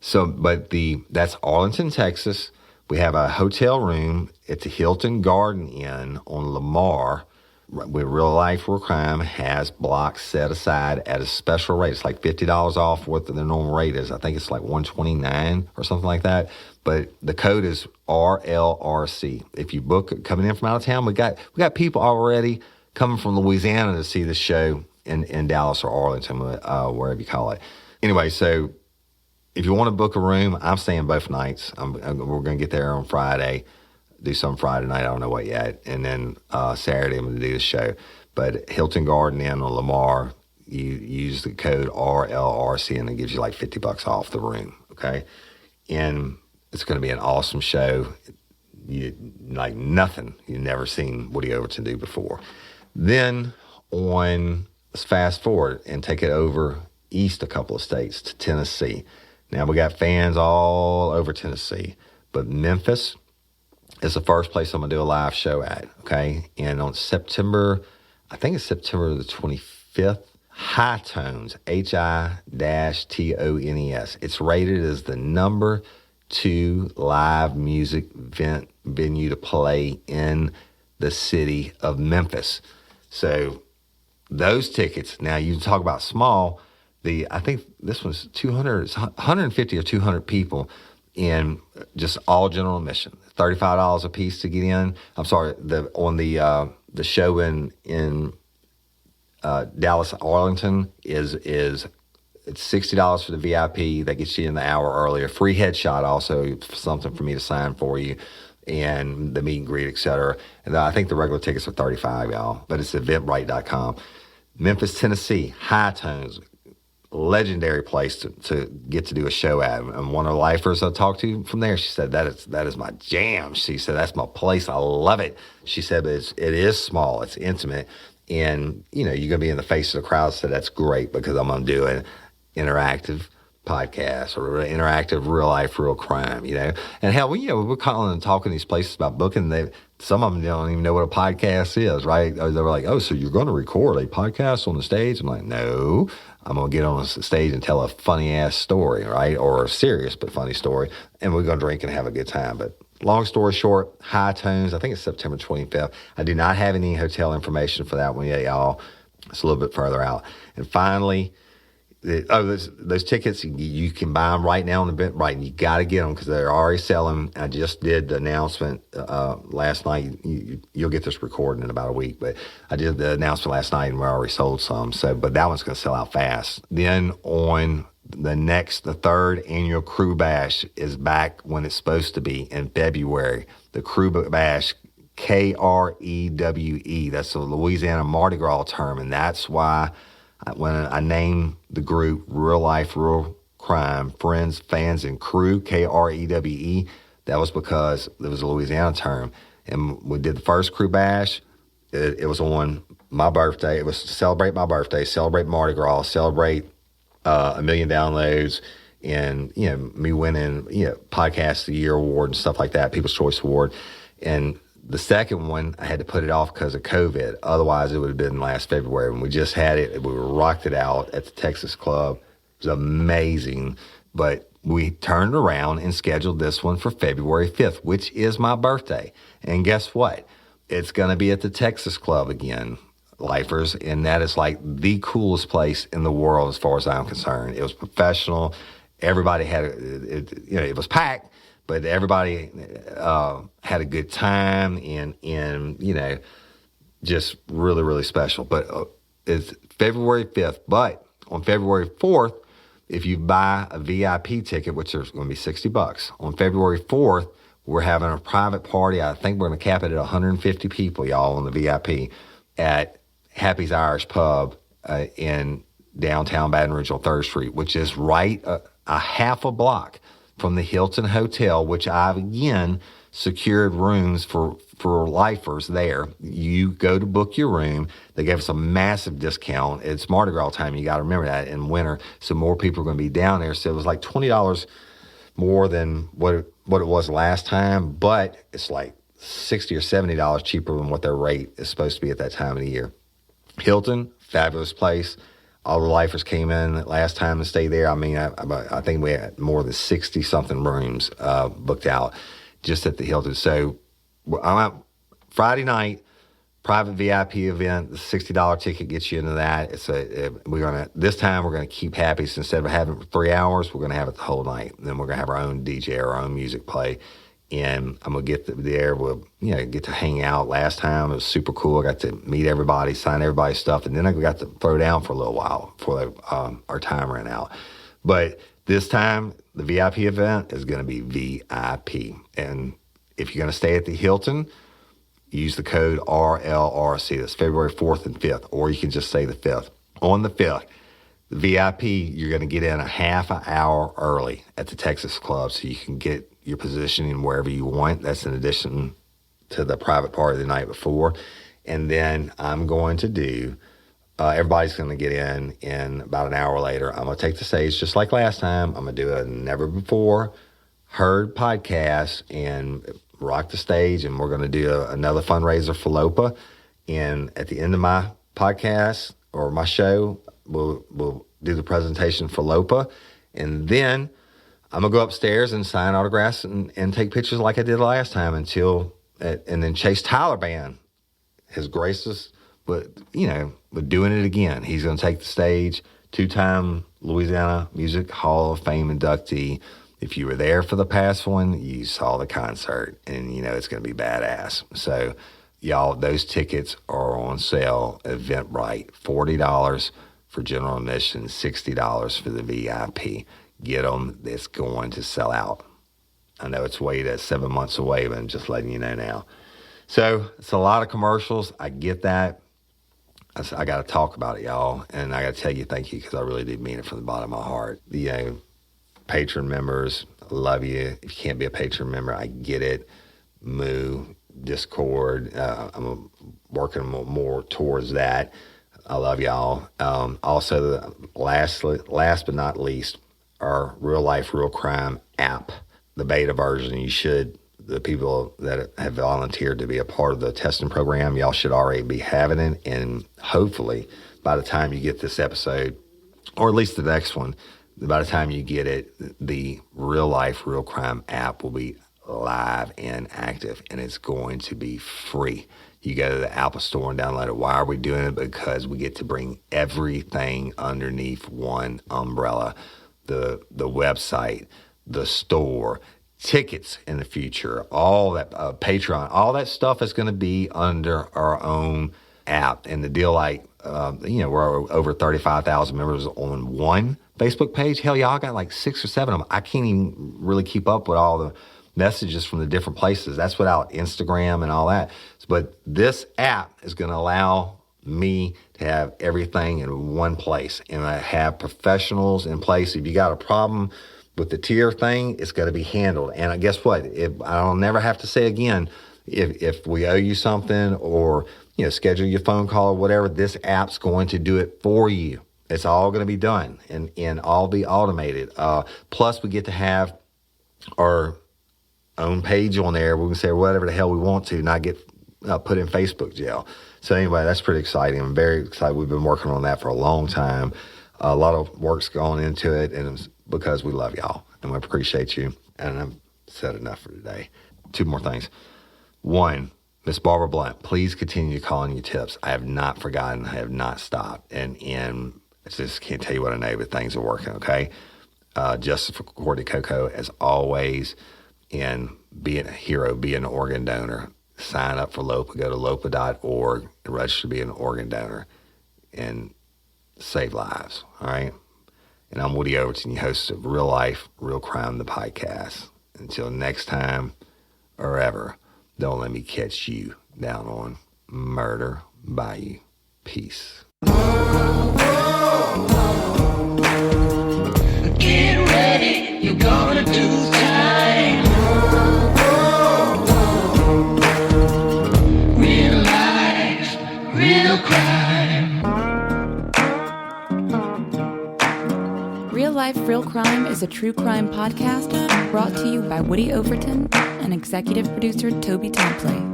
So, but that's Arlington, Texas. We have a hotel room at the Hilton Garden Inn on Lamar. With Real Life Real Crime has blocks set aside at a special rate. It's like $50 off what the normal rate is. I think it's like $129 or something like that. But the code is RLRC. If you book coming in from out of town, we got people already coming from Louisiana to see the show in Dallas or Arlington, wherever you call it. Anyway, so if you want to book a room, I'm staying both nights. We're going to get there on Friday, do some Friday night, I don't know what yet. And then Saturday I'm going to do the show. But Hilton Garden Inn on Lamar, you use the code RLRC and it gives you like $50 off the room, okay? And It's going to be an awesome show. Like nothing you've never seen Woody Overton do before. Then let's fast forward and take it over east a couple of states to Tennessee. Now we got fans all over Tennessee, but Memphis is the first place I'm going to do a live show at, okay? And on September the 25th, High Tones, Hi-Tones. It's rated as the number 2 live music venue to play in the city of Memphis. So those tickets, now you talk about small, I think this one's 150 or 200 people in just all general admission, $35 a piece to get in. I'm sorry, the show in Dallas, Arlington is it's $60 for the VIP. That gets you in the hour earlier. Free headshot also, something for me to sign for you, and the meet and greet, etc. And I think the regular tickets are $35, y'all, but it's eventbrite.com. Memphis, Tennessee, High Tones, legendary place to get to do a show at. And one of the lifers I talked to from there, she said, that is my jam. She said, that's my place. I love it. She said, but it is small. It's intimate. And, you're going to be in the face of the crowd. So that's great because I'm going to do an interactive podcast or interactive real life, real crime, And hell, we're calling and talking to these places about booking. Some of them don't even know what a podcast is, right? They were like, oh, so you're going to record a podcast on the stage? I'm like, no, I'm going to get on the stage and tell a funny-ass story, right? Or a serious but funny story, and we're going to drink and have a good time. But long story short, High Tones, I think it's September 25th. I do not have any hotel information for that one yet, y'all. It's a little bit further out. And finally, those tickets, you can buy them right now on Eventbrite. You got to get them because they're already selling. I just did the announcement last night. You'll get this recording in about a week, but I did the announcement last night and we already sold some. But that one's going to sell out fast. Then on the third annual Crew Bash is back when it's supposed to be in February. The Crew Bash, Krewe, that's a Louisiana Mardi Gras term, and that's why when I named the group Real Life, Real Crime, Friends, Fans, and Crew, Krewe, that was because it was a Louisiana term. And we did the first Crew Bash. It was on my birthday. It was to celebrate my birthday, celebrate Mardi Gras, celebrate 1 million downloads, and, me winning, Podcast of the Year award and stuff like that, People's Choice Award. And the second one, I had to put it off because of COVID. Otherwise, it would have been last February when we just had it. We rocked it out at the Texas Club. It was amazing. But we turned around and scheduled this one for February 5th, which is my birthday. And guess what? It's going to be at the Texas Club again, lifers. And that is like the coolest place in the world as far as I'm concerned. It was professional. Everybody had, it was packed. But everybody had a good time and just really, really special. But it's February 5th. But on February 4th, if you buy a VIP ticket, which is going to be $60, on February 4th, we're having a private party. I think we're going to cap it at 150 people, y'all, on the VIP at Happy's Irish Pub in downtown Baton Rouge on 3rd Street, which is right a half a block from the Hilton Hotel, which I've again secured rooms for lifers there. You go to book your room. They gave us a massive discount. It's Mardi Gras time. You got to remember that in winter. So more people are going to be down there. So it was like $20 more than what it was last time, but it's like $60 or $70 cheaper than what their rate is supposed to be at that time of the year. Hilton, fabulous place. All the lifers came in last time to stay there. I mean, I think we had more than 60-something rooms booked out just at the Hilton. So I'm out Friday night, private VIP event. The $60 ticket gets you into that. This time we're gonna keep happy. So instead of having it for 3 hours, we're gonna have it the whole night. And then we're gonna have our own DJ, our own music play. And I'm going to get there. We'll, get to hang out. Last time it was super cool. I got to meet everybody, sign everybody's stuff. And then I got to throw down for a little while before our time ran out. But this time, the VIP event is going to be VIP. And if you're going to stay at the Hilton, use the code RLRC. That's February 4th and 5th. Or you can just say the 5th. On the 5th, The VIP, you're going to get in a half an hour early at the Texas Club so you can get your positioning wherever you want. That's in addition to the private party the night before. And then I'm going to do, everybody's going to get in about an hour later. I'm going to take the stage just like last time. I'm going to do a never before heard podcast and rock the stage. And we're going to do another fundraiser for LOPA. And at the end of my podcast or my show, we'll do the presentation for LOPA. And then I'm going to go upstairs and sign autographs and take pictures like I did last time and then Chase Tyler Band has graced us with doing it again. He's going to take the stage, 2-time Louisiana Music Hall of Fame inductee. If you were there for the past one, you saw the concert, and it's going to be badass. So, y'all, those tickets are on sale. Eventbrite, $40 for general admission, $60 for the VIP. Get them. It's going to sell out. I know it's 7 months away, but I'm just letting you know now. So it's a lot of commercials. I get that. I got to talk about it, y'all. And I got to tell you thank you because I really did mean it from the bottom of my heart. The patron members, I love you. If you can't be a patron member, I get it. Moo, Discord. I'm working more towards that. I love y'all. Also, last but not least, our Real Life, Real Crime app, the beta version. The people that have volunteered to be a part of the testing program, y'all should already be having it. And hopefully by the time you get this episode, or at least the next one, by the time you get it, the Real Life, Real Crime app will be live and active, and it's going to be free. You go to the Apple Store and download it. Why are we doing it? Because we get to bring everything underneath one umbrella. The website, the store, tickets in the future, all that, Patreon, all that stuff is going to be under our own app. And the deal, we're over 35,000 members on one Facebook page. Hell, y'all got like 6 or 7 of them. I can't even really keep up with all the messages from the different places. That's without Instagram and all that. But this app is going to allow me to have everything in one place. And I have professionals in place. If you got a problem with the tier thing, it's going to be handled. And guess what? I'll never have to say again, if we owe you something or schedule your phone call or whatever, this app's going to do it for you. It's all going to be done and all be automated. Plus, we get to have our own page on there. We can say whatever the hell we want to, not get put in Facebook jail. So anyway, that's pretty exciting. I'm very excited. We've been working on that for a long time. A lot of work's gone into it, and it's because we love y'all and we appreciate you. And I've said enough for today. 2 more things. 1, Miss Barbara Blunt, please continue calling your tips. I have not forgotten. I have not stopped. And I just can't tell you what I know, but things are working, okay? Justice for Courtney Coco, as always, and being a hero, be an organ donor. Sign up for LOPA. Go to lopa.org and register to be an organ donor and save lives, all right? And I'm Woody Overton, your host of Real Life, Real Crime, the podcast. Until next time or ever, don't let me catch you down on Murder Bayou. Peace.
Get ready, you're gonna do time. Real life, real crime.
Real Life, Real Crime is a true crime podcast brought to you by Woody Overton and executive producer Toby Templey.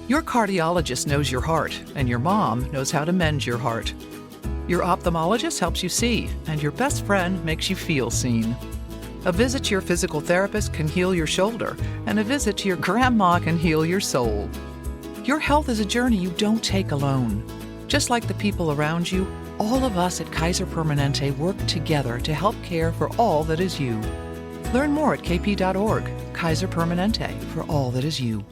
Your cardiologist knows your heart, and your mom knows how to mend your heart. Your ophthalmologist helps you see, and your best friend makes you feel seen. A visit to your physical therapist can heal your shoulder, and a visit to your grandma can heal your soul. Your health is a journey you don't take alone. Just like the people around you, all of us at Kaiser Permanente work together to help care for all that is you. Learn more at kp.org. Kaiser Permanente, for all that is you.